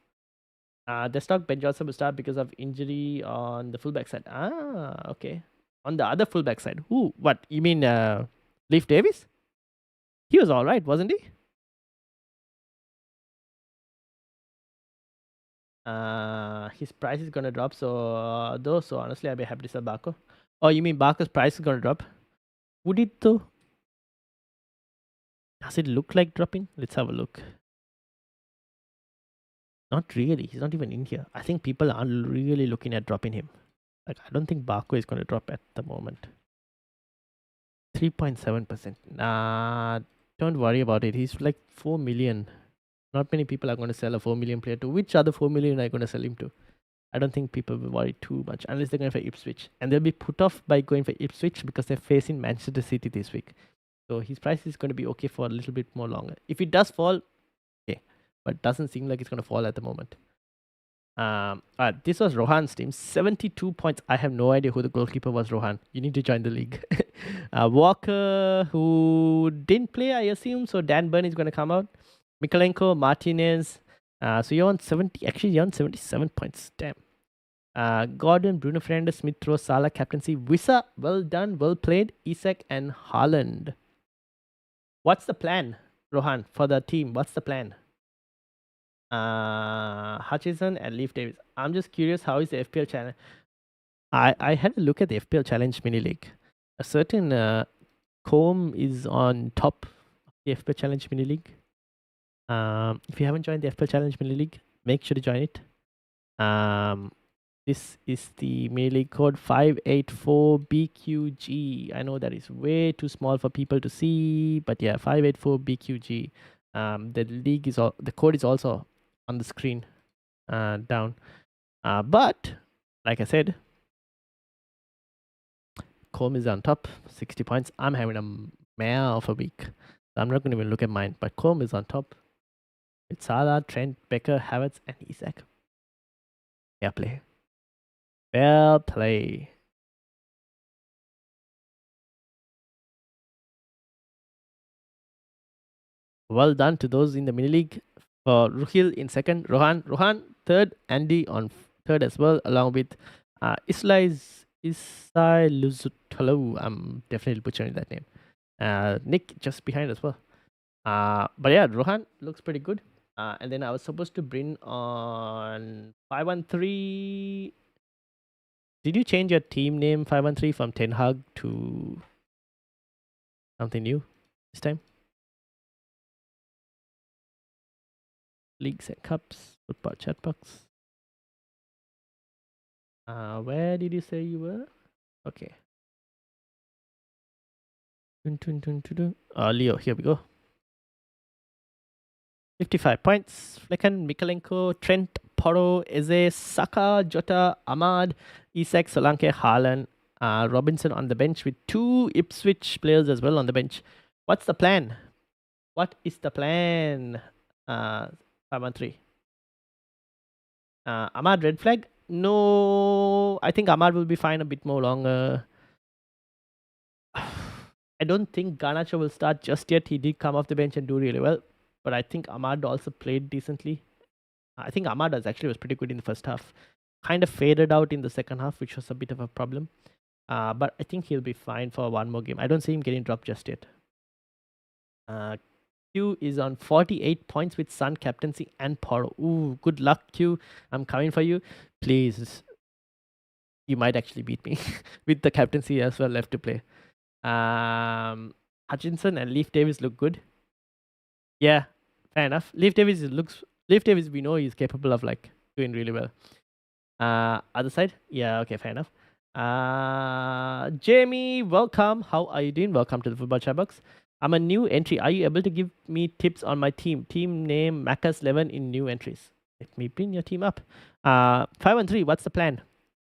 Desktop Ben Johnson will start because of injury on the fullback side. Okay. On the other fullback side. Who? What? You mean Leif Davis? He was all right, wasn't he? His price is gonna drop. So so honestly, I'd be happy to sell Barco. Oh, you mean Barco's price is gonna drop? Would it though? Does it look like dropping? Let's have a look. Not really. He's not even in here. I think people are really looking at dropping him. Like, I don't think Barco is going to drop at the moment. 3.7%. Don't worry about it. He's like 4 million. Not many people are going to sell a 4 million player to. Which other 4 million are you going to sell him to? I don't think people will worry too much unless they're going for Ipswich. And they'll be put off by going for Ipswich because they're facing Manchester City this week. So his price is going to be okay for a little bit more longer. If it does fall, okay. But it doesn't seem like it's going to fall at the moment. This was Rohan's team. 72 points. I have no idea who the goalkeeper was, Rohan. You need to join the league. Walker, who didn't play, I assume. So Dan Burn is going to come out. Mikalenko, Martinez. So you're on 70. Actually, you're on 77 points. Damn. Gordon, Bruno Fernandes, Smith Rowe, Salah, captaincy. Wissa, well done, well played. Isak and Haaland. What's the plan, Rohan, for the team? What's the plan? Hutchison and Leif Davis. I'm just curious, how is the FPL challenge? I had a look at the FPL challenge mini league. A certain Comb is on top of the FPL challenge mini league. If you haven't joined the FPL challenge mini league, make sure to join it. This is the mini league code 584BQG. I know that is way too small for people to see, but yeah, 584BQG. The league is the code is also on the screen down. But like I said, Comb is on top, 60 points. I'm having a mare of a week. So I'm not going to even look at mine, but Comb is on top. With Salah, Trent, Becker, Havertz, and Isak. Fair play. Fair play. Well done to those in the mini league. For Ruhil in second, Rohan third, Andy on third as well, along with Isla is Isai Luzutalo. I'm definitely butchering that name. Nick just behind as well. But yeah, Rohan looks pretty good. And then I was supposed to bring on 513. Did you change your team name 513 from Ten Hag to something new this time? Leagues and Cups, Football Chatbox. Where did you say you were? Okay. Leo, here we go. 55 points. Flecken, Mikalenko, Trent, Poro, Eze, Saka, Jota, Ahmad, Isak, Solanke, Haaland, Robinson on the bench with 2 Ipswich players as well on the bench. What's the plan? What is the plan? 513. Ahmad red flag? No, I think Ahmad will be fine a bit more longer. I don't think Garnacho will start just yet. He did come off the bench and do really well. But I think Ahmad also played decently. I think Ahmad was pretty good in the first half. Kind of faded out in the second half, which was a bit of a problem. But I think he'll be fine for one more game. I don't see him getting dropped just yet. Q is on 48 points with Sun captaincy and Poro. Ooh, good luck, Q. I'm coming for you. Please. You might actually beat me with the captaincy as well left to play. Hutchinson and Leif Davis look good. Yeah, fair enough. Leif Davis, we know he's capable of like doing really well. Other side? Yeah, okay, fair enough. Jamie, welcome. How are you doing? Welcome to the Football Chatbox. I'm a new entry. Are you able to give me tips on my team? Team name Macas11 in new entries. Let me bring your team up. 513, what's the plan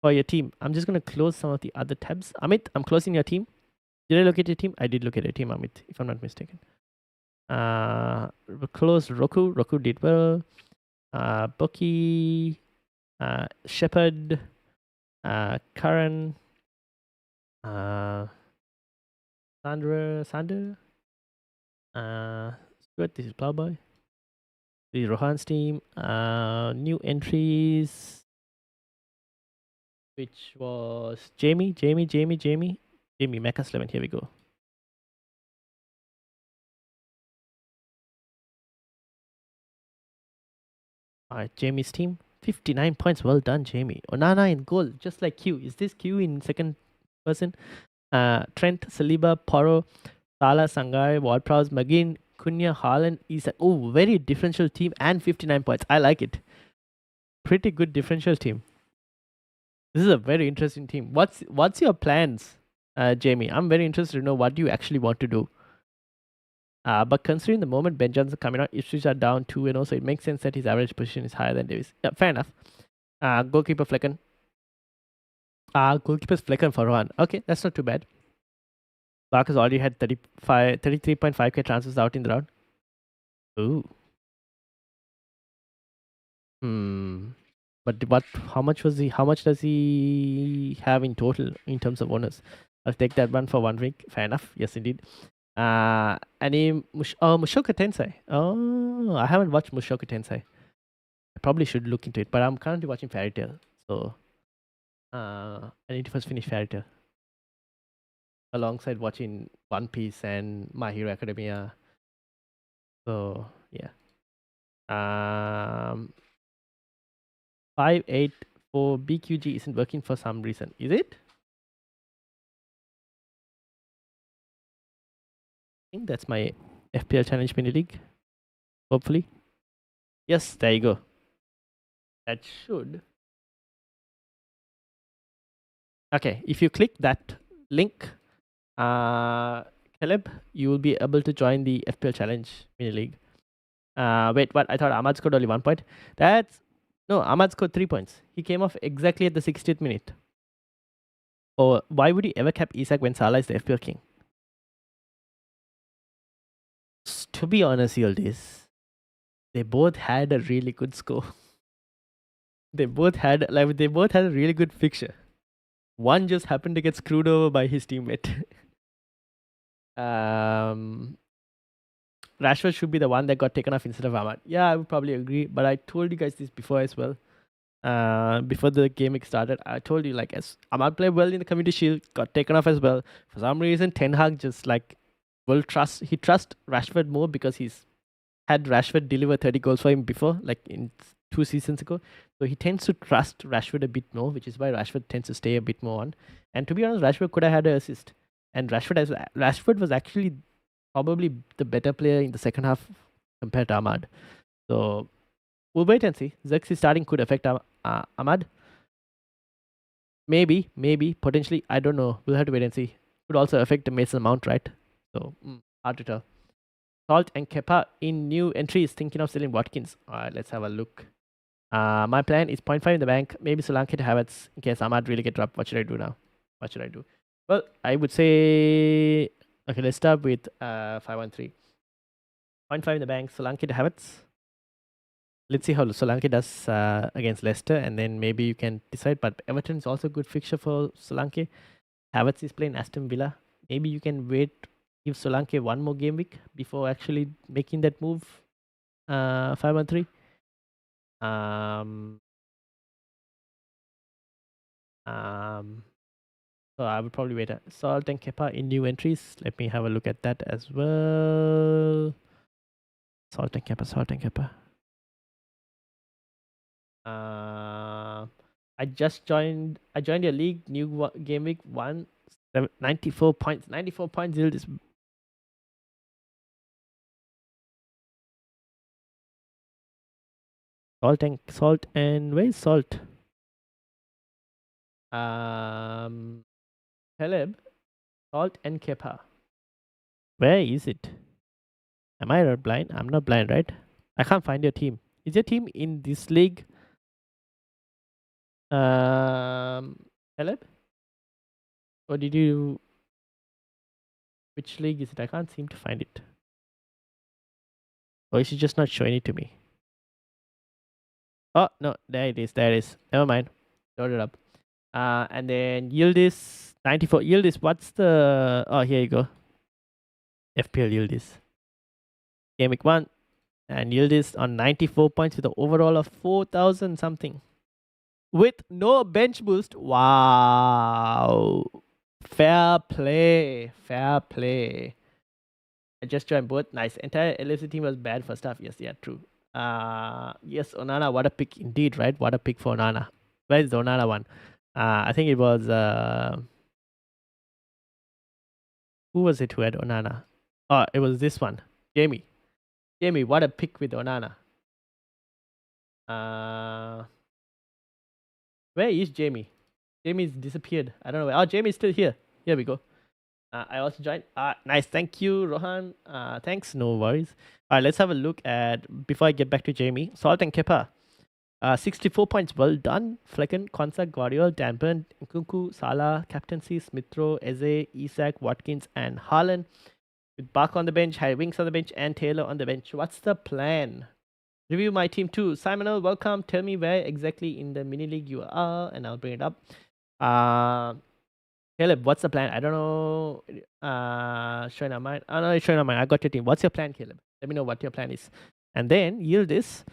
for your team? I'm just going to close some of the other tabs. Amit, I'm closing your team. Did I look at your team? I did look at your team, Amit, if I'm not mistaken. Close Roku. Roku did well. Bucky, Shepherd, Karan, Sander, Stuart, this is Plowboy. This is Rohan's team. New entries, which was Jamie, Macas11. Here we go. Alright, Jamie's team. 59 points. Well done, Jamie. Onana in goal, just like Q. Is this Q in second person? Trent, Saliba, Poro, Salah, Sangai, Ward-Prowse, McGinn, Cunha, Haaland, Isak. Oh, very differential team and 59 points. I like it. Pretty good differential team. This is a very interesting team. What's your plans, Jamie? I'm very interested to know what you actually want to do. But considering the moment Ben Johnson coming out, Ipswich are down 2-0, so it makes sense that his average position is higher than Davis. Yeah, fair enough. Goalkeeper Flecken. Goalkeeper's Flecken for Rohan. Okay, that's not too bad. Barker's already had 33.5k transfers out in the round. Ooh. But how much does he have in total in terms of owners? I'll take that one for 1 week. Fair enough. Yes, indeed. Mushoku Tensei. Oh, I haven't watched Mushoku Tensei. I probably should look into it, but I'm currently watching Fairy Tail. So I need to first finish Fairy Tail alongside watching One Piece and My Hero Academia. So yeah. 584 BQG isn't working for some reason. Is it? I think that's my FPL Challenge Mini League. Hopefully. Yes, there you go. That should. Okay, if you click that link, Caleb, you will be able to join the FPL Challenge Mini League. Wait, what? I thought Ahmad scored only 1 point. No, Ahmad scored 3 points. He came off exactly at the 60th minute. Oh, why would he ever cap Isak when Salah is the FPL king? To be honest, Yildiz, they both had a really good score. They both had a really good fixture. One just happened to get screwed over by his teammate. Rashford should be the one that got taken off instead of Ahmad. Yeah, I would probably agree, but I told you guys this before as well. before the game started. I told you, like, as Ahmad played well in the Community Shield, got taken off as well. For some reason, Ten Hag just like he trust Rashford more because he's had Rashford deliver 30 goals for him before, like in 2 seasons ago. So he tends to trust Rashford a bit more, which is why Rashford tends to stay a bit more on. And to be honest, Rashford could have had an assist. And Rashford was actually probably the better player in the second half compared to Ahmad. So we'll wait and see. Xerxes starting could affect Ahmad. Maybe, potentially. I don't know. We'll have to wait and see. Could also affect the Mason Mount, right? So hard to tell. Salt and Kepa in new entries. Thinking of selling Watkins. All right, let's have a look. My plan is 0.5 in the bank. Maybe Solanke to Havertz in case Ahmad really get dropped. What should I do now? What should I do? Well, I would say okay. Let's start with 513. 0.5 in the bank. Solanke to Havertz. Let's see how Solanke does against Leicester, and then maybe you can decide. But Everton is also a good fixture for Solanke. Havertz is playing Aston Villa. Maybe you can wait, give Solanke one more game week before actually making that move. 513. Um, so I would probably wait. Salt and Kepa in new entries. Let me have a look at that as well. Salt and Kepa, Salt and Kepa. I just joined. I joined a league. New game week 94 points. 94 points. Yield is salt and where is salt? Caleb, salt and Kepa. Where is it? Am I not blind? I'm not blind, right? I can't find your team. Is your team in this league? Caleb? Or did you? Which league is it? I can't seem to find it. Or is it just not showing it to me? Oh no, there it is. There it is. Never mind. Load it up. And then Yildiz 94. Yildiz, what's the? Oh, here you go. FPL Yildiz. Game week 1. And Yildiz on 94 points with an overall of 4,000 something. With no bench boost. Wow. Fair play. Fair play. I just joined both. Nice. Entire LFC team was bad first half. Yes, yeah, true. Yes, Onana, what a pick indeed, right? What a pick for Onana. Where's the Onana one? I think it was who was it who had Onana? Oh, it was this one. Jamie. Jamie, what a pick with Onana. Where is Jamie? Jamie's disappeared. I don't know where. Oh, Jamie's still here. Here we go. I also joined. Nice. Thank you, Rohan. Thanks. No worries. All right, let's have a look at, before I get back to Jamie, Salt and Kepa. 64 points. Well done. Flecken, Konsa, Guardiola, Danburn, Nkunku, Salah, Captaincy, Smithrow, Eze, Isak, Watkins, and Haaland. With Barker on the bench, Harry Winks on the bench, and Taylor on the bench. What's the plan? Review my team too. Simonel, welcome. Tell me where exactly in the mini league you are, and I'll bring it up. Caleb, what's the plan? I don't know. Showing on mine. Oh, no, it's showing on mine. I got your team. What's your plan, Caleb? Let me know what your plan is. And then yield this.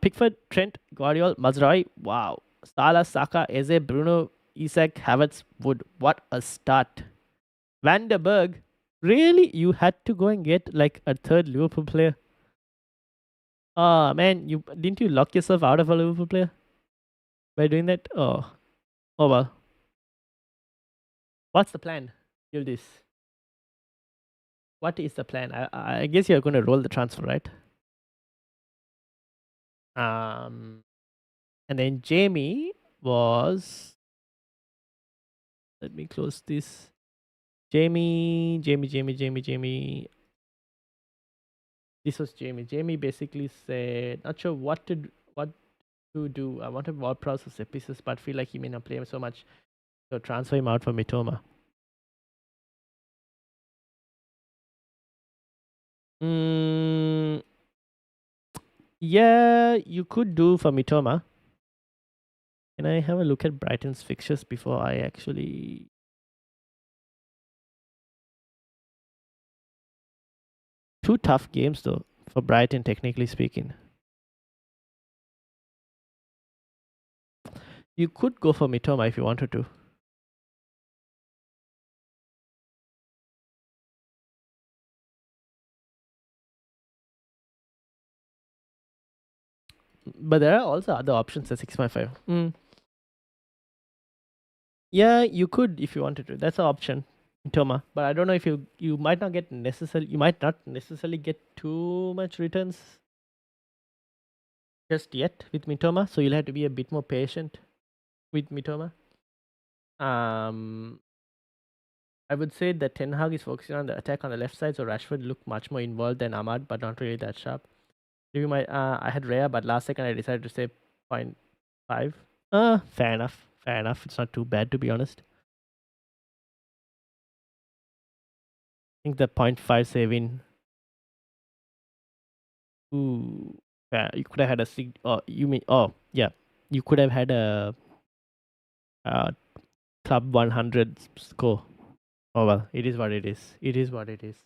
Pickford, Trent, Guardiola, Mazraoui. Wow. Salah, Saka, Eze, Bruno, Isak, Havertz, Wood. What a start. Van der Berg. Really? You had to go and get like a third Liverpool player? Oh man, didn't you lock yourself out of a Liverpool player by doing that? Oh well. What's the plan? Yield this. What is the plan? I guess you're going to roll the transfer, right? And then Jamie was. Let me close this. Jamie. This was Jamie. Jamie basically said, not sure what to do. I wanted word process set pieces, but feel like he may not play so much. So transfer him out for Mitoma. Yeah, you could do for Mitoma. Can I have a look at Brighton's fixtures before I actually... Two tough games though, for Brighton, technically speaking. You could go for Mitoma if you wanted to. But there are also other options at 6.5. Yeah, you could if you wanted to. That's an option, Mitoma. But I don't know if you might not get necessarily you might not necessarily get too much returns just yet with Mitoma. So you'll have to be a bit more patient with Mitoma. I would say that Ten Hag is focusing on the attack on the left side, so Rashford looked much more involved than Ahmad, but not really that sharp. I had Rhea, but last second I decided to say point 0.5. Fair enough. Fair enough. It's not too bad to be honest. I think the point 0.5 saving. Ooh, yeah, you could have had a oh, you mean? Oh, yeah, you could have had a uh, club 100 score. Oh well, it is what it is. It is what it is.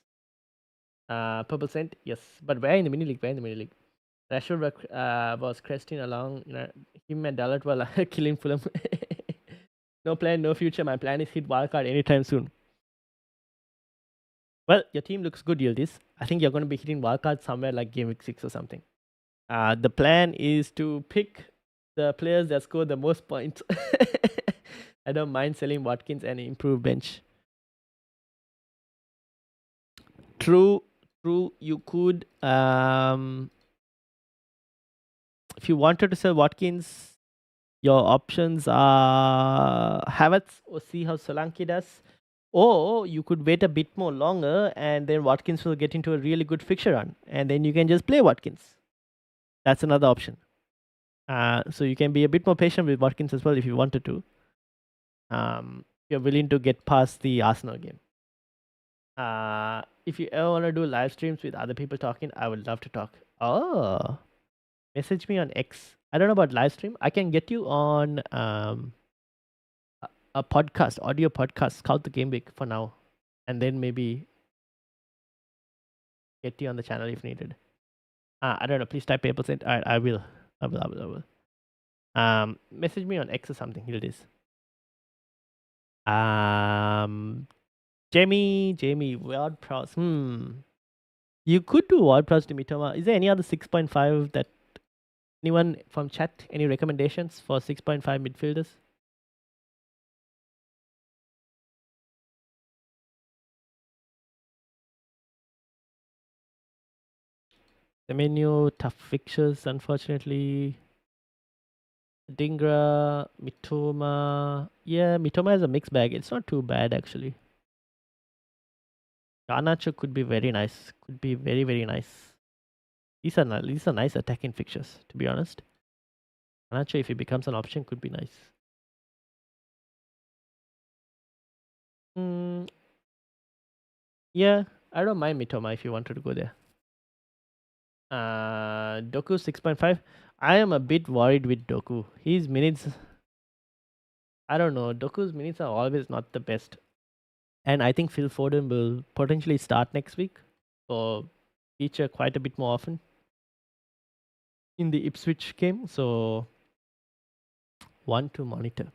Purple cent, yes, but where in the mini league? Where in the mini league? Rashford was cresting along. Him and Dalot were killing Fulham. No plan, no future. My plan is hit wildcard anytime soon. Well, your team looks good, Yildiz. I think you're going to be hitting wildcard somewhere like game week 6 or something. The plan is to pick the players that score the most points. I don't mind selling Watkins and improve bench. True. You could, if you wanted to sell Watkins, your options are Havertz or see how Solanke does. Or you could wait a bit more longer and then Watkins will get into a really good fixture run. And then you can just play Watkins. That's another option. So you can be a bit more patient with Watkins as well if you wanted to. You're willing to get past the Arsenal game. If you ever want to do live streams with other people talking, I would love to talk. Oh, message me on X. I don't know about live stream. I can get you on a podcast, audio podcast, Scout the Game Week for now, and then maybe get you on the channel if needed. I don't know. Please type papers in. Alright, I will. Message me on X or something. Here it is. Jamie, Ward Prowse. You could do Ward Prowse to Mitoma. Is there any other 6.5 that anyone from chat? Any recommendations for 6.5 midfielders? The menu, tough fixtures, unfortunately. Dingra, Mitoma. Yeah, Mitoma has a mixed bag. It's not too bad, actually. Garnacho could be very nice. Could be very, very nice. These are nice attacking fixtures, to be honest. Garnacho, if he becomes an option, could be nice. Yeah, I don't mind Mitoma if you wanted to go there. Doku 6.5. I am a bit worried with Doku. His minutes, I don't know. Doku's minutes are always not the best. And I think Phil Foden will potentially start next week or feature quite a bit more often in the Ipswich game. So, one to monitor.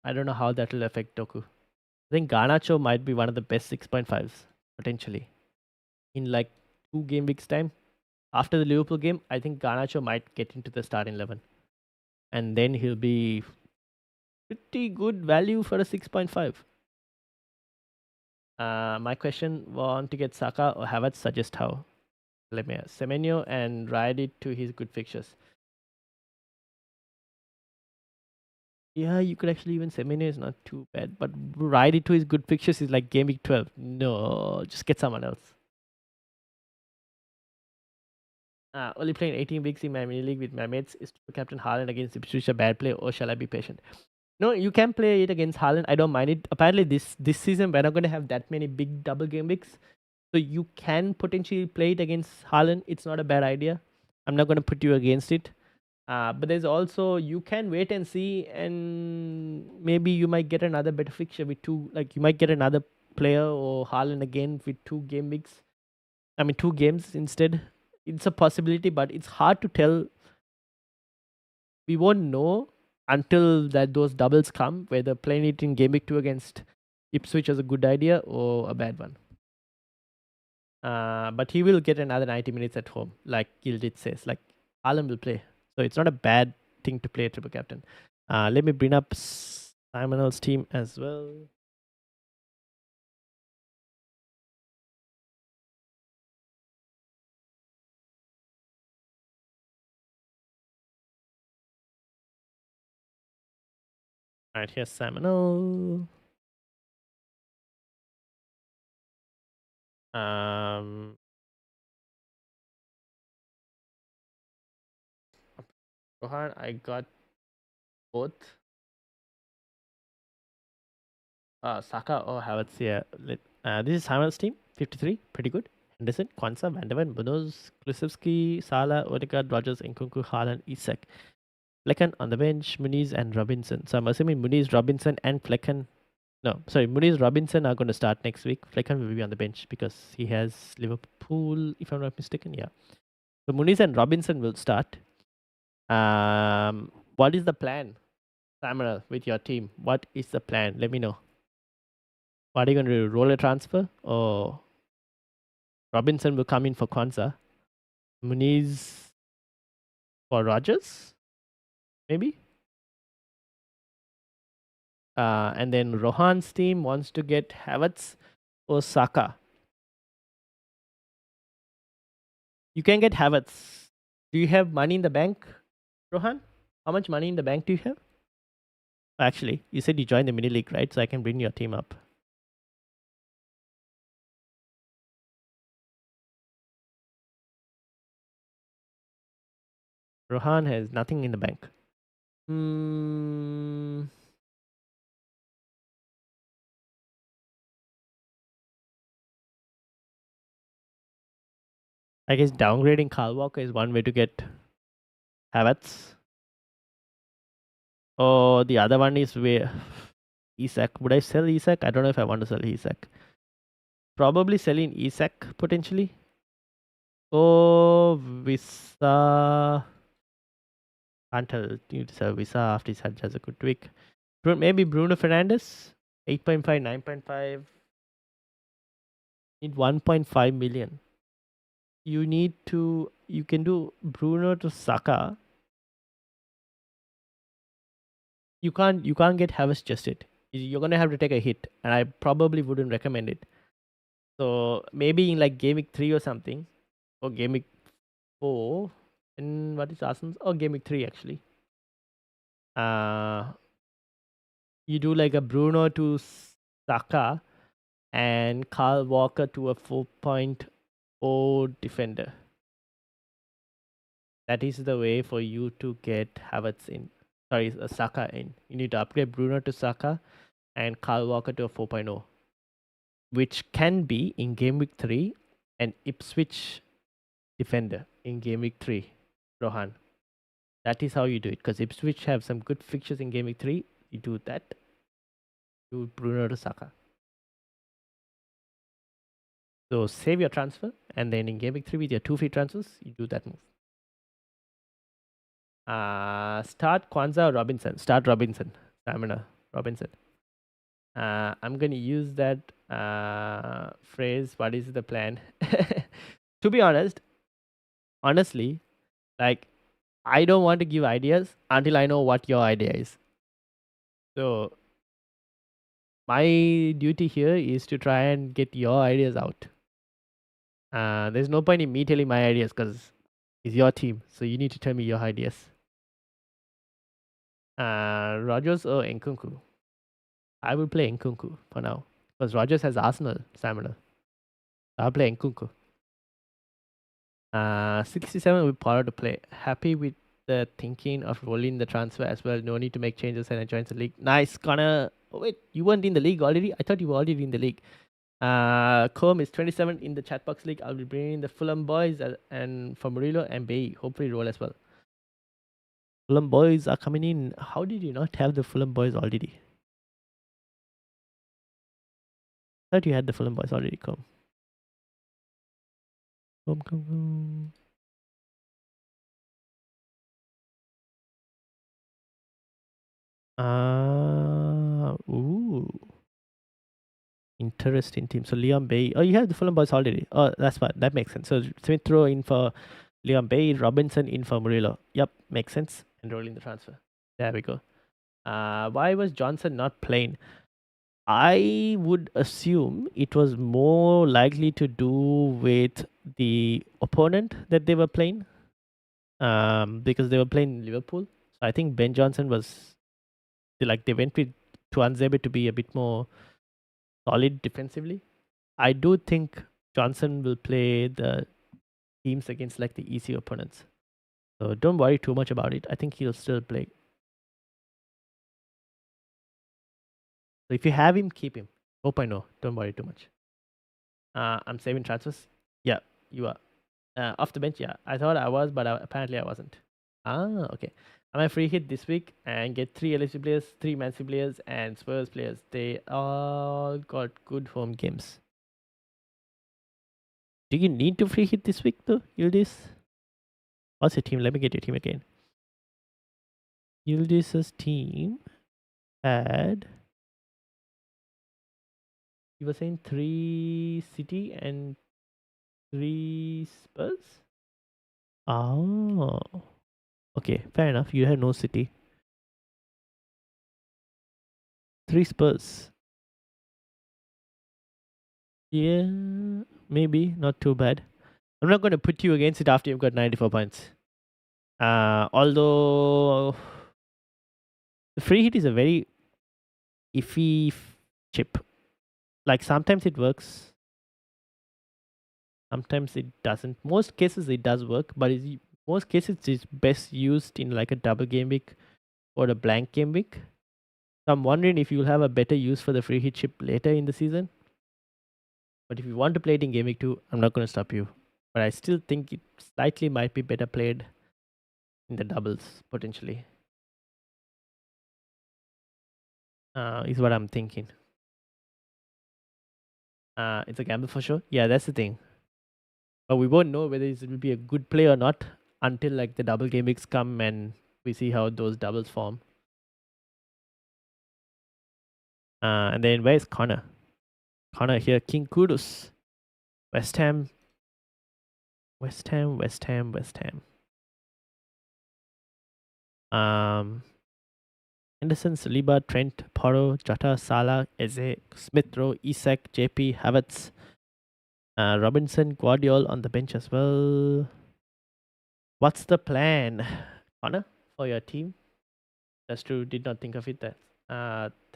I don't know how that will affect Doku. I think Garnacho might be one of the best 6.5s, potentially. In like 2 game weeks' time. After the Liverpool game, I think Garnacho might get into the starting 11. And then he'll be pretty good value for a 6.5. My question, want to get Saka or Havertz? Suggest how? Let me Semenyo and ride it to his good fixtures. Yeah, you could actually even Semenyo is not too bad, but ride it to his good fixtures is like game week 12. No, just get someone else. Only playing 18 weeks in my mini league with my mates is to captain Haaland against Ipswich a bad play, or shall I be patient? No, you can play it against Haaland. I don't mind it. Apparently, this season we're not going to have that many big double game weeks, so you can potentially play it against Haaland. It's not a bad idea. I'm not going to put you against it. But there's also you can wait and see, and maybe you might get another better fixture with two. Like you might get another player or Haaland again with 2 game weeks. I mean 2 games instead. It's a possibility, but it's hard to tell we won't know until that those doubles come whether playing it in game week 2 against Ipswich is a good idea or a bad one. But he will get another 90 minutes at home, like Gildit says. Like Alan will play, so it's not a bad thing to play triple captain. Let me bring up Simonel's team as well. All right, here's Simonel. Rohan, I got both. Saka or Havertz here. This is Simonel's team, 53, pretty good. Henderson, Kwanzaa, Van der Ven, Munoz, Kulusevski, Salah, Odegaard, Rogers, Nkunku, Haaland, Isak. Flecken on the bench, Muniz and Robinson. So I'm assuming Muniz, Robinson and Flecken. No, sorry, Muniz, Robinson are going to start next week. Flecken will be on the bench because he has Liverpool, if I'm not mistaken. Yeah. So Muniz and Robinson will start. What is the plan, Samuel, with your team? What is the plan? Let me know. What are you going to do? Roll a transfer? Or Robinson will come in for Kwanzaa? Muniz for Rogers? Maybe? And then Rohan's team wants to get Havertz or Saka. You can get Havertz. Do you have money in the bank, Rohan? How much money in the bank do you have? Actually, you said you joined the mini league, right? So I can bring your team up. Rohan has nothing in the bank. I guess downgrading Kyle Walker is one way to get Havertz. Or the other one is where Isak. Would I sell Isak? I don't know if I want to sell Isak. Probably selling Isak potentially. Oh, Visa. Can't tell you to sell Visa after he's had just a good week. Maybe Bruno Fernandes. 8.5, 9.5. Need 1.5 million. You can do Bruno to Saka. You can't get Havertz just it. You're gonna have to take a hit, and I probably wouldn't recommend it. So maybe in like game week 3 or something, or game week 4. And what is Arsenal's? Oh, game week 3 actually. You do like a Bruno to Saka and Kyle Walker to a 4.0 defender. That is the way for you to get Havertz in. Sorry, Saka in. You need to upgrade Bruno to Saka and Kyle Walker to a 4.0, which can be in game week 3 and Ipswich defender in game week 3, Rohan. That is how you do it, because Ipswich have some good fixtures in game week 3. You do that. Do Bruno to Saka. So save your transfer, and then in game week 3 with your 2 free transfers, you do that move. Start Kwanzaa or Robinson. Start Robinson. Stamina. Robinson. I'm going to use that phrase, what is the plan? To be honestly, like, I don't want to give ideas until I know what your idea is. So my duty here is to try and get your ideas out. There's no point in me telling my ideas because it's your team. So you need to tell me your ideas. Rogers or Nkunku? I will play Nkunku for now because Rogers has Arsenal stamina. I'll play Nkunku. 67 with Power to play. Happy with the thinking of rolling the transfer as well. No need to make changes and I joins the league. Nice, Connor. Oh, wait, you weren't in the league already? I thought you were already in the league. Combe is 27 in the Chatbox league. I'll be bringing the Fulham boys and for Murillo and Bay. Hopefully roll as well. Fulham boys are coming in. How did you not have the Fulham boys already? I thought you had the Fulham boys already. Come. Ooh, interesting team. So Liam Bay. Oh, you have the Fulham boys already. Oh, that's fine. That makes sense. So Smith Rowe in for Liam Bay, Robinson in for Murillo. Yep, makes sense. Enrolling the transfer. There we go. Why was Johnson not playing? I would assume it was more likely to do with the opponent that they were playing, because they were playing Liverpool. So I think Ben Johnson was like they went with Tuanzebe to be a bit more solid defensively. I do think Johnson will play the teams against like the easy opponents. So don't worry too much about it. I think he'll still play. So if you have him, keep him. Hope I know. Don't worry too much. I'm saving transfers. Yeah, you are. Off the bench, yeah. I thought I was, but apparently I wasn't. Okay. I'm a free hit this week and get 3 LFC players, 3 Man City players, and Spurs players. They all got good home games. Do you need to free hit this week though, Yildiz? What's your team? Let me get your team again. Yildiz's team had, you were saying 3 City and 3 Spurs? Oh, okay, fair enough. You had no City. 3 Spurs. Yeah, maybe not too bad. I'm not going to put you against it after you've got 94 points. Although the free hit is a very iffy chip. Like sometimes it works, sometimes it doesn't. Most cases it does work, but most cases it's best used in like a double game week or a blank game week. So I'm wondering if you'll have a better use for the free hit chip later in the season. But if you want to play it in game week 2, I'm not going to stop you. But I still think it slightly might be better played in the doubles potentially. Is what I'm thinking. It's a gamble for sure. Yeah, that's the thing. But we won't know whether it will be a good play or not until like the double game weeks come and we see how those doubles form. And then where's Connor? Connor here, King Kudus. West Ham. West Ham, West Ham, West Ham. Henderson, Saliba, Trent, Porro, Jota, Salah, Eze, Smith Rowe, Isak, JP, Havertz, Robinson, Guardiola on the bench as well. What's the plan, Connor, for your team? That's true. Did not think of it. That.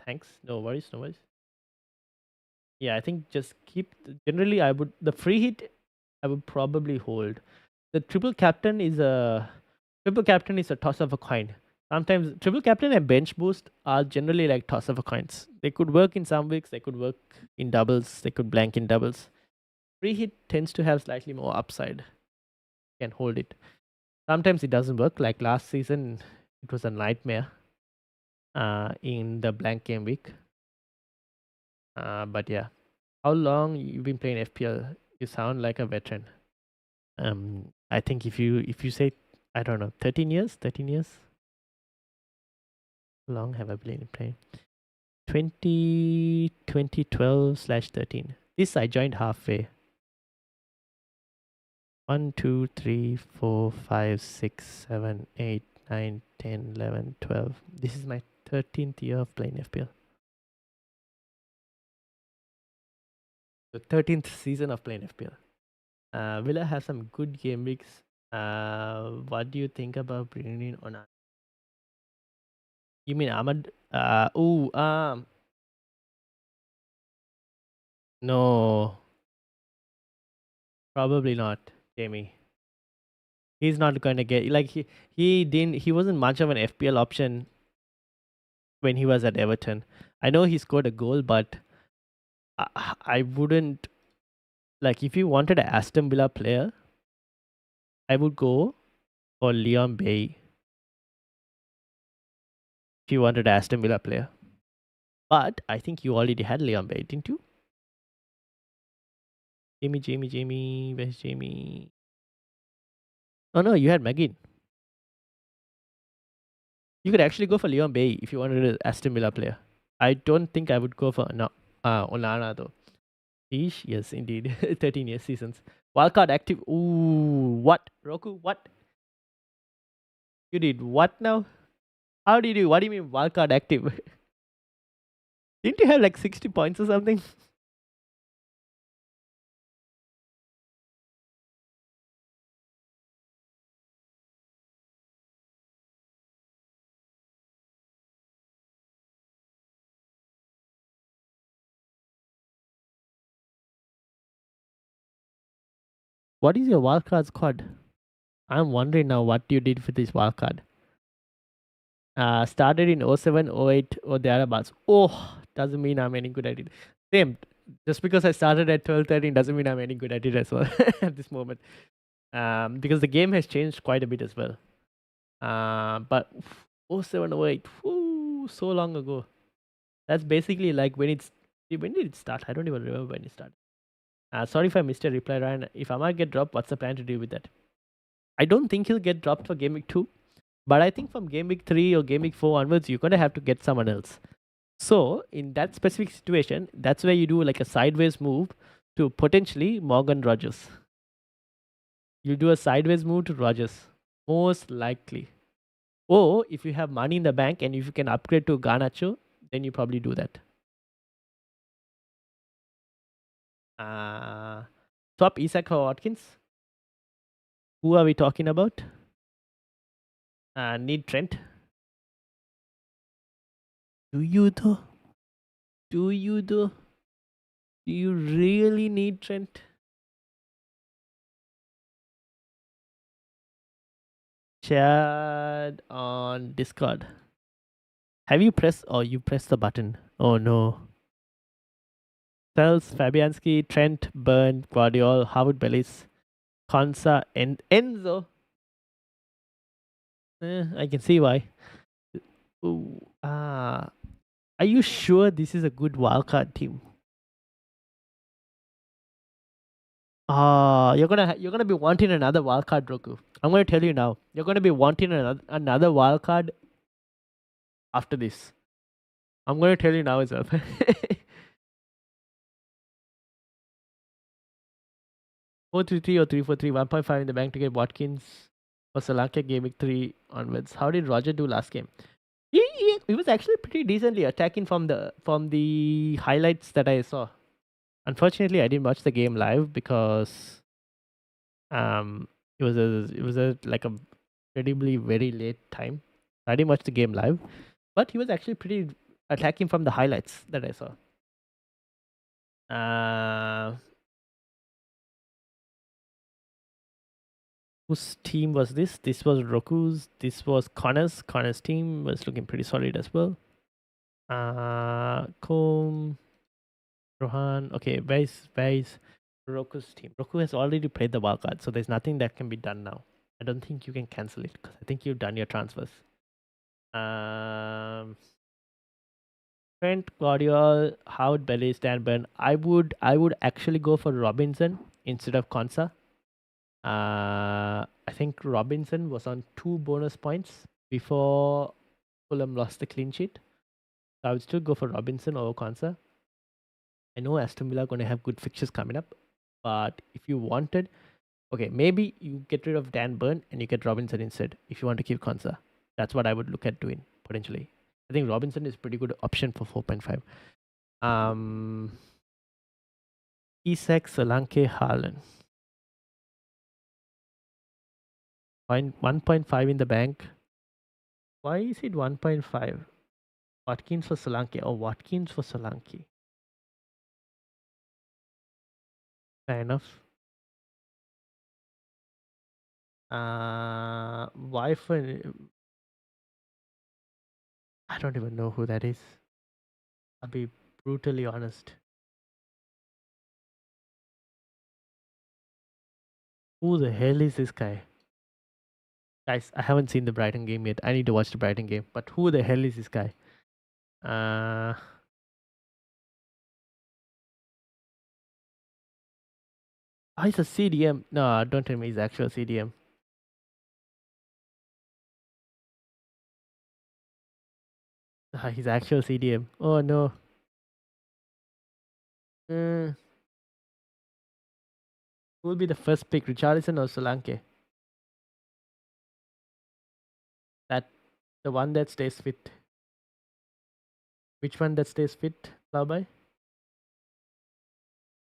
Thanks. No worries. No worries. Yeah, I think just keep. Generally, I would the free hit. I would probably hold. The triple captain is a toss of a coin. Sometimes triple captain and bench boost are generally like toss of a coins. They could work in some weeks. They could work in doubles. They could blank in doubles. Free hit tends to have slightly more upside. You can hold it. Sometimes it doesn't work. Like last season, it was a nightmare. In the blank game week. But yeah, how long you been playing FPL? You sound like a veteran. I think if you say, I don't know, 13 years, 13 years. How long have I been playing? 2012/13. This I joined halfway. 1, 2, 3, 4, 5, 6, 7, 8, 9, 10, 11, 12. This is my 13th year of playing FPL. The 13th season of playing FPL. Villa have some good game weeks. What do you think about bringing in Onana? You mean Ahmad? No, probably not, Jamie. He's not going to get like he wasn't much of an FPL option when he was at Everton. I know he scored a goal, but I wouldn't like if you wanted an Aston Villa player, I would go for Leon Bay. If you wanted an Aston Villa player, but I think you already had Leon Bay, didn't you? Jamie, where's Jamie? Oh no, you had McGinn. You could actually go for Leon Bailey if you wanted an Aston Villa player. I don't think I would go for Onana though. Ish, yes, indeed. 13 years seasons. Wildcard active. Ooh, what? Roku, what? You did what now? How did you? What do you mean wildcard active? Didn't you have like 60 points or something? What is your wildcard squad? I'm wondering now what you did for this wildcard. Started in 07, 08 or thereabouts. Oh, doesn't mean I'm any good at it. Same. Just because I started at 12, 13 doesn't mean I'm any good at it as well at this moment. Because the game has changed quite a bit as well. But 07, 08, so long ago. That's basically like when did it start? I don't even remember when it started. Sorry if I missed a reply, Ryan. If I might get dropped, what's the plan to do with that? I don't think he'll get dropped for Game Week 2. But I think from Game Week 3 or Game Week 4 onwards, you're going to have to get someone else. So, in that specific situation, that's where you do like a sideways move to potentially Morgan Rogers. You do a sideways move to Rogers, most likely. Or if you have money in the bank and if you can upgrade to Garnacho, then you probably do that. Swap Isak for Watkins. Who are we talking about? Need Trent. Do you though? Do you though? Do you really need Trent? Chat on Discord. Have you pressed? Oh, you pressed the button. Oh no. Sells, Fabianski, Trent, Burn, Guardiola, Howard Bellis, Konsa, and Enzo. I can see why. Ooh, are you sure this is a good wildcard team? You're gonna be wanting another wildcard, Roku. I'm gonna tell you now. You're gonna be wanting another wildcard after this. I'm gonna tell you now itself. 4-3-3 or 3-4-3, 1.5 in the bank to get Watkins for Solanke Game Week 3 onwards. How did Roger do last game? He was actually pretty decently attacking from the highlights that I saw. Unfortunately, I didn't watch the game live because it was like a incredibly very late time. I didn't watch the game live, but he was actually pretty attacking from the highlights that I saw. Whose team was this? This was Roku's. This was Connor's. Connor's team was looking pretty solid as well. Combe, Rohan. Okay, where's Roku's team? Roku has already played the wildcard, so there's nothing that can be done now. I don't think you can cancel it because I think you've done your transfers. Trent, Guardiola, Howard, Belly, Stanburn. I would actually go for Robinson instead of Konsa. I think Robinson was on 2 bonus points before Fulham lost the clean sheet. So I would still go for Robinson over Konsa. I know Aston Villa are going to have good fixtures coming up, but if you wanted, okay, maybe you get rid of Dan Burn and you get Robinson instead if you want to keep Konsa. That's what I would look at doing potentially. I think Robinson is a pretty good option for 4.5. Isak, Solanke, Haaland. 1.5 in the bank. Why is it 1.5? Watkins for Solanke. Oh, Watkins for Solanke. Fair enough. Why for? I don't even know who that is. I'll be brutally honest. Who the hell is this guy? Guys, I haven't seen the Brighton game yet. I need to watch the Brighton game. But who the hell is this guy? He's a CDM. No, don't tell me he's actual CDM. His actual CDM. Oh no. Who will be the first pick, Richarlison or Solanke? That the one that stays fit. Which one that stays fit, Labai?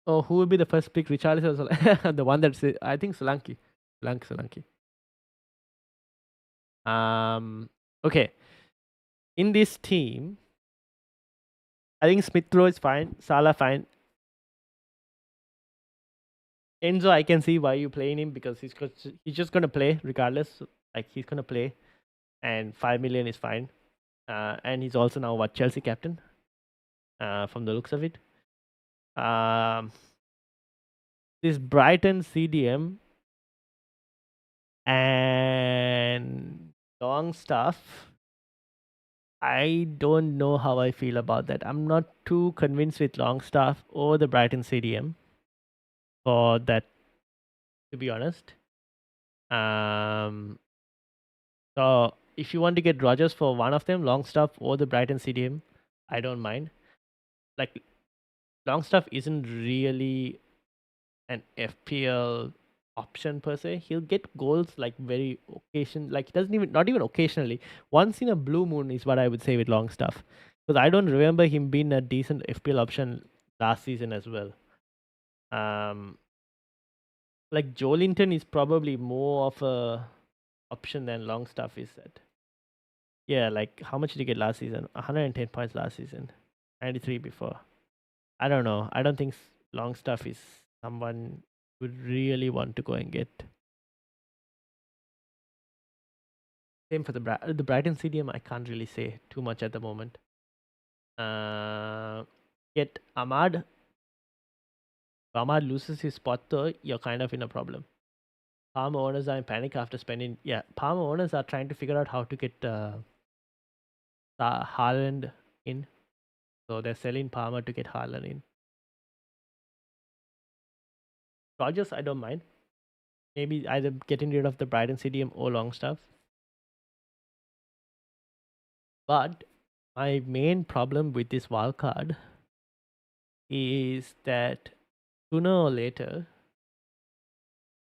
Oh, who will be the first pick, Richarlison or Solanke? The one that's I think Solanke. Solanke. Okay. In this team, I think Smith Rowe is fine. Salah fine. Enzo, I can see why you playing him because he's just gonna play regardless. Like he's gonna play, and 5 million is fine. And he's also now what, Chelsea captain. From the looks of it. This Brighton CDM and long stuff. I don't know how I feel about that. I'm not too convinced with Longstaff or the Brighton CDM for that, to be honest. So if you want to get Rogers for one of them, Longstaff or the Brighton CDM, I don't mind. Like Longstaff isn't really an FPL option per se. He'll get goals like very like he doesn't even, not even occasionally. Once in a blue moon is what I would say with Longstaff. Because I don't remember him being a decent FPL option last season as well. Like Joelinton is probably more of a option than Longstaff is at. Yeah, like how much did he get last season? 110 points last season, 93 before. I don't know. I don't think Longstaff is someone would really want to go and get. Same for the Brighton CDM. I can't really say too much at the moment. Get Ahmad. If Ahmad loses his spot though, you're kind of in a problem. Palmer owners are in panic after spending. Yeah, Palmer owners are trying to figure out how to get Haaland in. So they're selling Palmer to get Haaland in. Rogers, I don't mind. Maybe either getting rid of the Brighton CDM or Longstaff. But my main problem with this wildcard is that sooner or later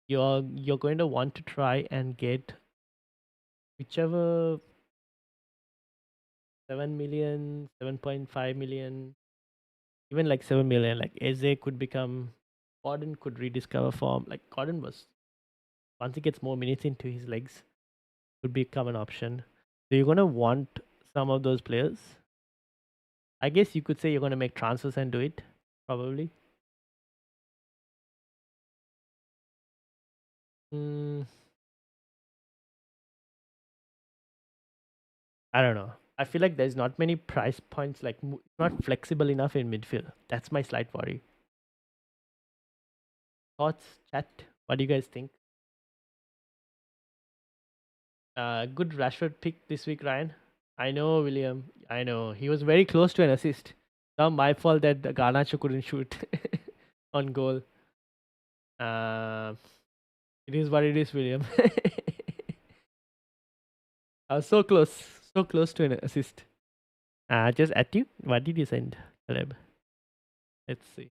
you're going to want to try and get whichever 7 million, 7.5 million, even like 7 million. Like Eze could become, Gordon could rediscover form. Like Gordon was, once he gets more minutes into his legs, could become an option. So you're gonna want some of those players. I guess you could say you're gonna make transfers and do it, probably. I don't know. I feel like there's not many price points, like not flexible enough in midfield. That's my slight worry. Thoughts, chat? What do you guys think? Good Rashford pick this week, Ryan. I know, William. I know. He was very close to an assist. Not my fault that Garnacho couldn't shoot on goal. It is what it is, William. I was so close to an assist. Just at you. What did you send, Caleb? Let's see.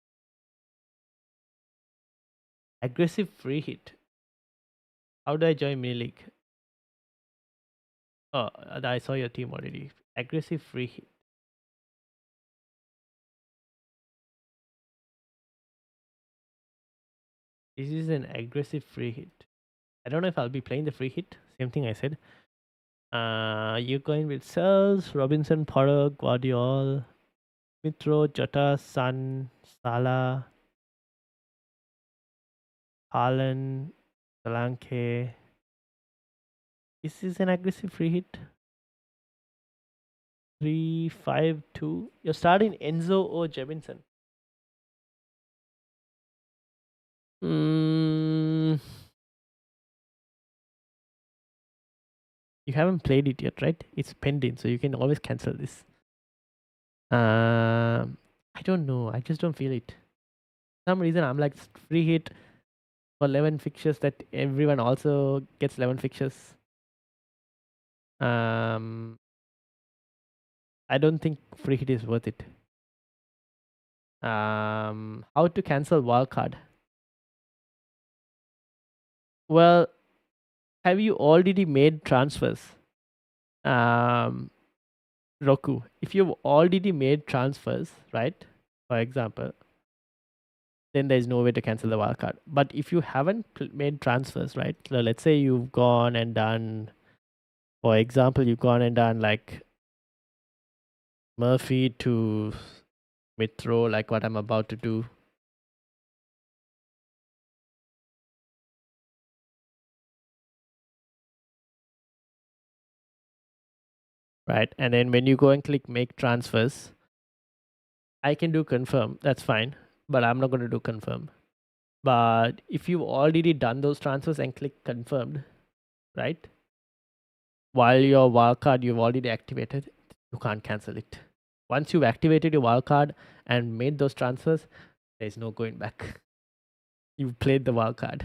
Aggressive free hit. How do I join mini league? Oh, I saw your team already. Aggressive free hit. This is an aggressive free hit. I don't know if I'll be playing the free hit. Same thing I said. You're going with Cells, Robinson, Potter, Guardiola, Mitro, Jota, Sun, Salah, Haaland, Solanke. This is an aggressive free hit. 3-5-2. You're starting Enzo or Jebinson. You haven't played it yet, right? It's pending, so you can always cancel this. I don't know. I just don't feel it. For some reason, I'm like free hit for 11 fixtures that everyone also gets 11 fixtures. I don't think free hit is worth it. How to cancel wildcard? Well, have you already made transfers? Um, Roku, if you've already made transfers, right? For example, then there's no way to cancel the wildcard. But if you haven't made transfers, right? So let's say you've gone and done, for example, you've gone and done like Murphy to Mitro, like what I'm about to do. Right. And then when you go and click make transfers, I can do confirm. That's fine. But I'm not going to do confirm. But if you've already done those transfers and click confirmed, right? While your wildcard you've already activated, you can't cancel it. Once you've activated your wildcard and made those transfers, there's no going back. You've played the wildcard.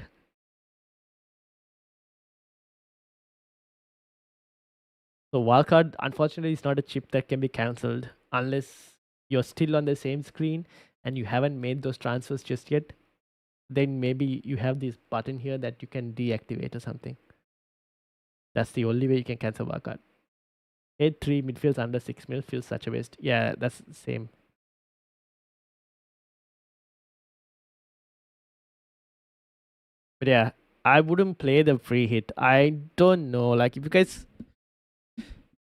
So wildcard, unfortunately, is not a chip that can be cancelled unless you're still on the same screen and you haven't made those transfers just yet. Then maybe you have this button here that you can deactivate or something. That's the only way you can cancel wildcard. 8-3 midfields under 6 mil feels such a waste. Yeah, that's the same. But yeah, I wouldn't play the free hit. I don't know. Like, if you guys,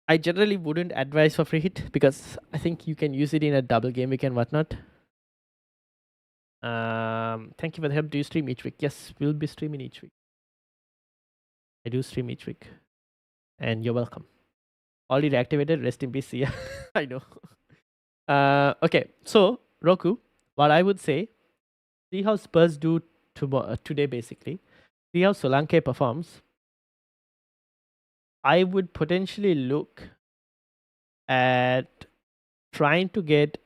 I generally wouldn't advise for free hit because I think you can use it in a double game week and whatnot. Thank you for the help. Do you stream each week? Yes, we'll be streaming each week. I do stream each week, and you're welcome. Already activated. Rest in peace. Yeah, I know. Okay, so Roku, what I would say, see how Spurs do today basically. See how Solanke performs. I would potentially look at trying to get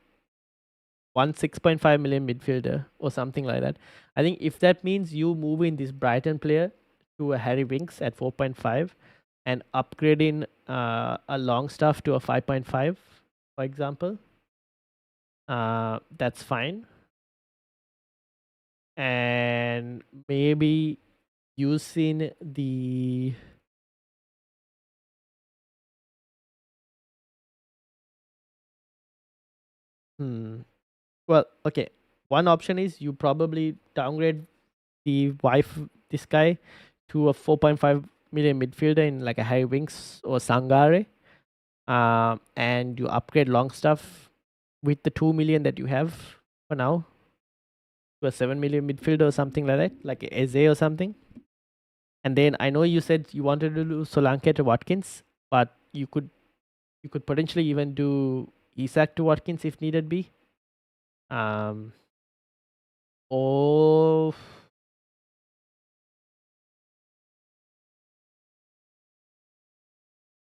one 6.5 million midfielder or something like that. I think if that means you moving this Brighton player to a Harry Winks at 4.5 and upgrading a long stuff to a 5.5, for example, that's fine. And maybe using the well, okay. One option is you probably downgrade the wife this guy to a 4.5 million midfielder in like a Harry Winks or Sangare, and you upgrade long stuff with the 2 million that you have for now to a 7 million midfielder or something like that, like Eze or something. And then I know you said you wanted to do Solanke to Watkins, but you could potentially even do Isak to Watkins if needed be. Or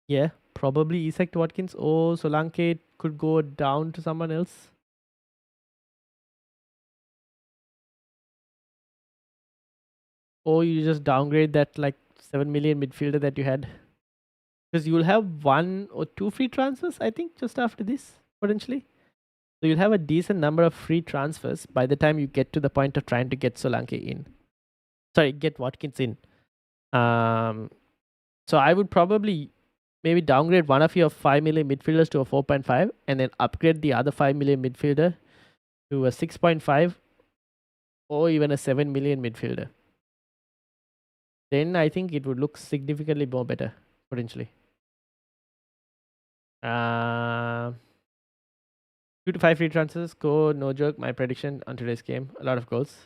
yeah, probably Isak to Watkins or Solanke could go down to someone else. Or you just downgrade that like 7 million midfielder that you had. Because you'll have 1 or 2 free transfers, I think, just after this, potentially. So you'll have a decent number of free transfers by the time you get to the point of trying to get Solanke in. Sorry, get Watkins in. So I would probably maybe downgrade one of your 5 million midfielders to a 4.5 and then upgrade the other 5 million midfielder to a 6.5 or even a 7 million midfielder. Then I think it would look significantly more better, potentially. 2 to 5 free transfers, go, no joke. My prediction on today's game, a lot of goals.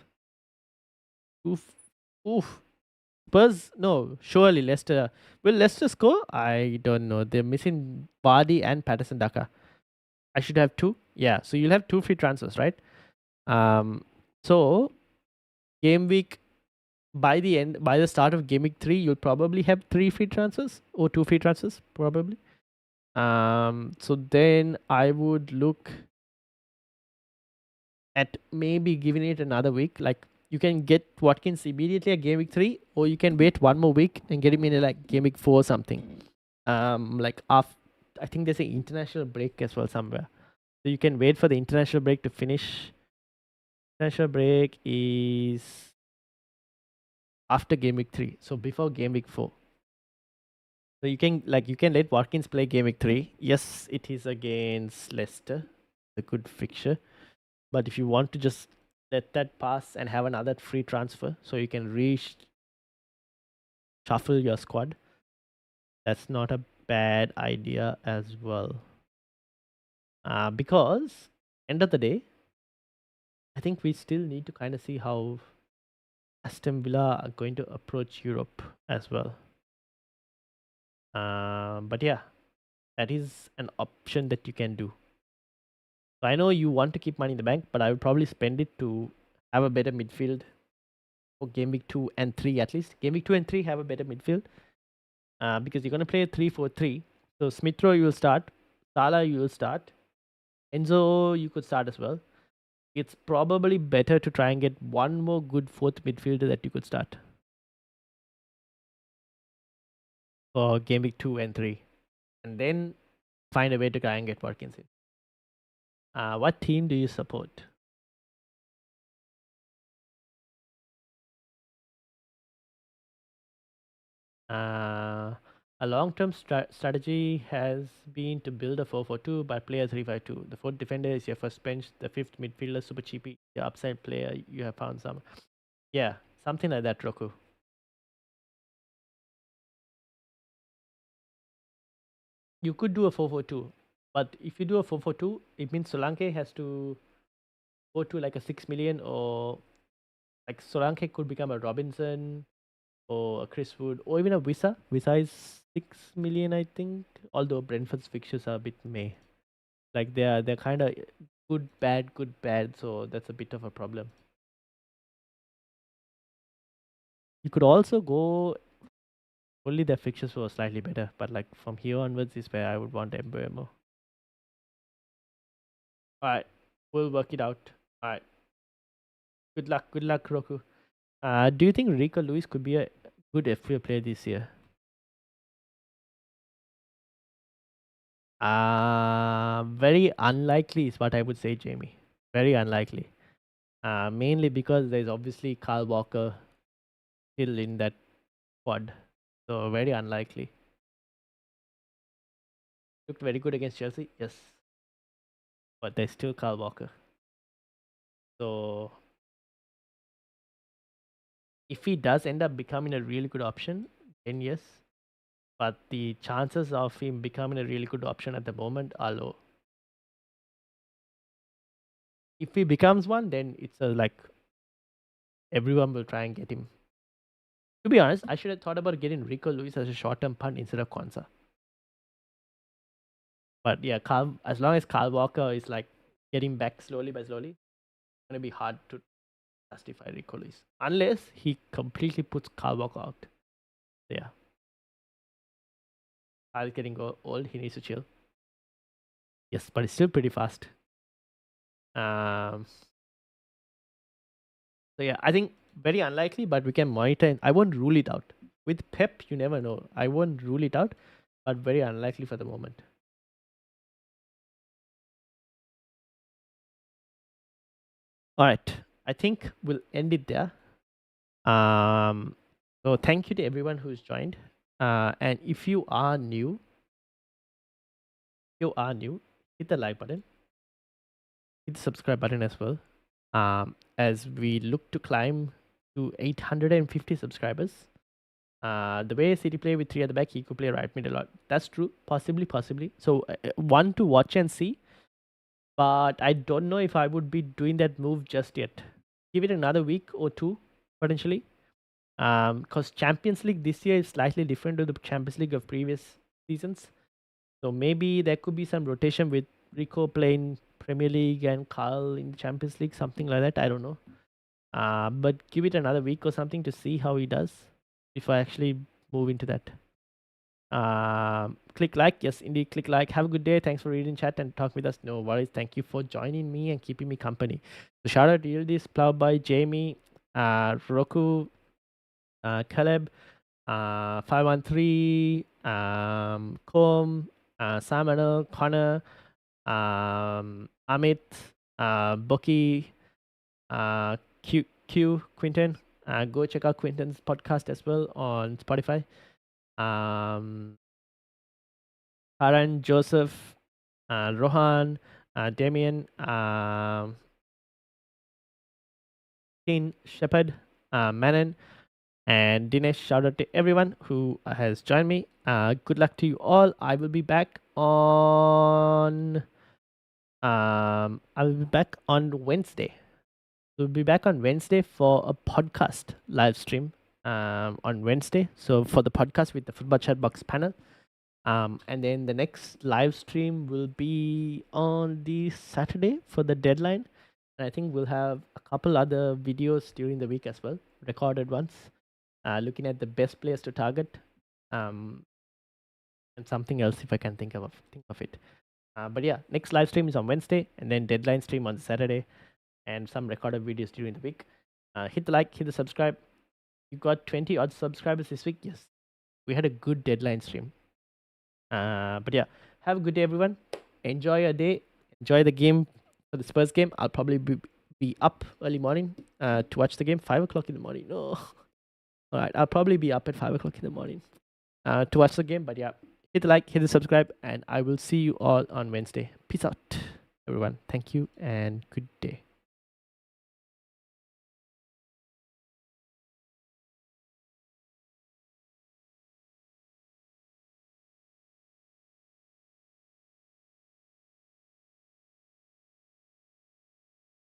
Oof. Oof. Spurs, no, surely Leicester. Will Leicester score? I don't know. They're missing Vardy and Patterson Daka. I should have 2. Yeah, so you'll have 2 free transfers, right? So game week, by the start of game week 3, you'll probably have 3 free transfers or 2 free transfers, probably. So then I would look at maybe giving it another week. Like, you can get Watkins immediately at game week 3, or you can wait one more week and get him in like game week 4 or something. Like I think there's an international break as well somewhere. So you can wait for the international break to finish. International break is after game week 3, so before game week 4. So you can let Watkins play game week 3. Yes, it is against Leicester, a good fixture. But if you want to just let that pass and have another free transfer, so you can shuffle your squad, that's not a bad idea as well. Because end of the day, I think we still need to kind of see how Aston Villa are going to approach Europe as well. But yeah, that is an option that you can do. So I know you want to keep money in the bank, but I would probably spend it to have a better midfield for game week 2 and 3 at least. Game week 2 and 3 have a better midfield because you're going to play a 3-4-3. So Smith Rowe you will start, Salah you will start, Enzo you could start as well. It's probably better to try and get one more good fourth midfielder that you could start for game week 2 and 3. And then find a way to try and get Watkins in. What team do you support? A long-term strategy has been to build a 4-4-2 but play a 3-5-2. The fourth defender is your first bench. The fifth midfielder super cheapy. The upside player you have found some. Yeah, something like that, Roku. You could do a 4-4-2, but if you do a 4-4-2, it means Solanke has to go to like a 6 million, or like Solanke could become a Robinson or a Chris Wood or even a Wissa. Wissa is 6 million, I think. Although Brentford's fixtures are a bit meh. Like they're kind of good, bad. So that's a bit of a problem. You could also go only their fixtures were slightly better, but like from here onwards is where I would want Mbeumo. Alright, we'll work it out. Alright. Good luck, Roku. Do you think Rico Lewis could be a good FPL player this year? Very unlikely is what I would say, Jamie. Very unlikely. Mainly because there's obviously Kyle Walker still in that squad. So very unlikely. Looked very good against Chelsea, yes. But there's still Kyle Walker. So if he does end up becoming a really good option, then yes. But the chances of him becoming a really good option at the moment are low. If he becomes one, then it's like everyone will try and get him. To be honest, I should have thought about getting Rico Lewis as a short-term punt instead of Kwanzaa. But yeah, as long as Kyle Walker is like getting back slowly by slowly, it's gonna be hard to justify Rico Lewis unless he completely puts Kyle Walker out. Yeah, Kyle's getting old. He needs to chill. Yes, but it's still pretty fast. So yeah, I think very unlikely, but we can monitor. And I won't rule it out. With Pep, you never know. I won't rule it out, but very unlikely for the moment. All right, I think we'll end it there. So thank you to everyone who's joined. And if you are new, hit the like button, hit the subscribe button as well. As we look to climb to 850 subscribers. The way City play with 3 at the back, he could play right mid a lot. That's true. Possibly. So one to watch and see. But I don't know if I would be doing that move just yet. Give it another week or two, potentially. Because Champions League this year is slightly different to the Champions League of previous seasons. So maybe there could be some rotation with Rico playing Premier League and Carl in the Champions League, something like that. I don't know. But give it another week or something to see how he does if I actually move into that. Click like. Yes, indeed, click like. Have a good day. Thanks for reading chat and talk with us. No worries. Thank you for joining me and keeping me company. So shout out to Yildiz, Plow by Jamie, Roku, Caleb, 513, Com, Sam, Connor, Amit, Boki, Quinton. Go check out Quinton's podcast as well on Spotify. Karan, Joseph, Rohan, Damien, Teen Shepherd, Manon, and Dinesh. Shout out to everyone who has joined me. Good luck to you all. I will be back on. I will be back on Wednesday. We'll be back on Wednesday for a podcast live stream. On Wednesday. So for the podcast with the Football Chatbox panel. And then the next live stream will be on the Saturday for the deadline. And I think we'll have a couple other videos during the week as well, recorded ones, looking at the best players to target, and something else if I can think of it. But yeah, next live stream is on Wednesday, and then deadline stream on Saturday, and some recorded videos during the week. Hit the like, hit the subscribe. You got 20 odd subscribers this week. Yes, we had a good deadline stream. But yeah, have a good day, everyone. Enjoy your day. Enjoy the game for the Spurs game. I'll probably be up early morning to watch the game. 5 o'clock in the morning. No. All right, I'll probably be up at 5 o'clock in the morning to watch the game. But yeah, hit the like, hit the subscribe, and I will see you all on Wednesday. Peace out, everyone. Thank you and good day.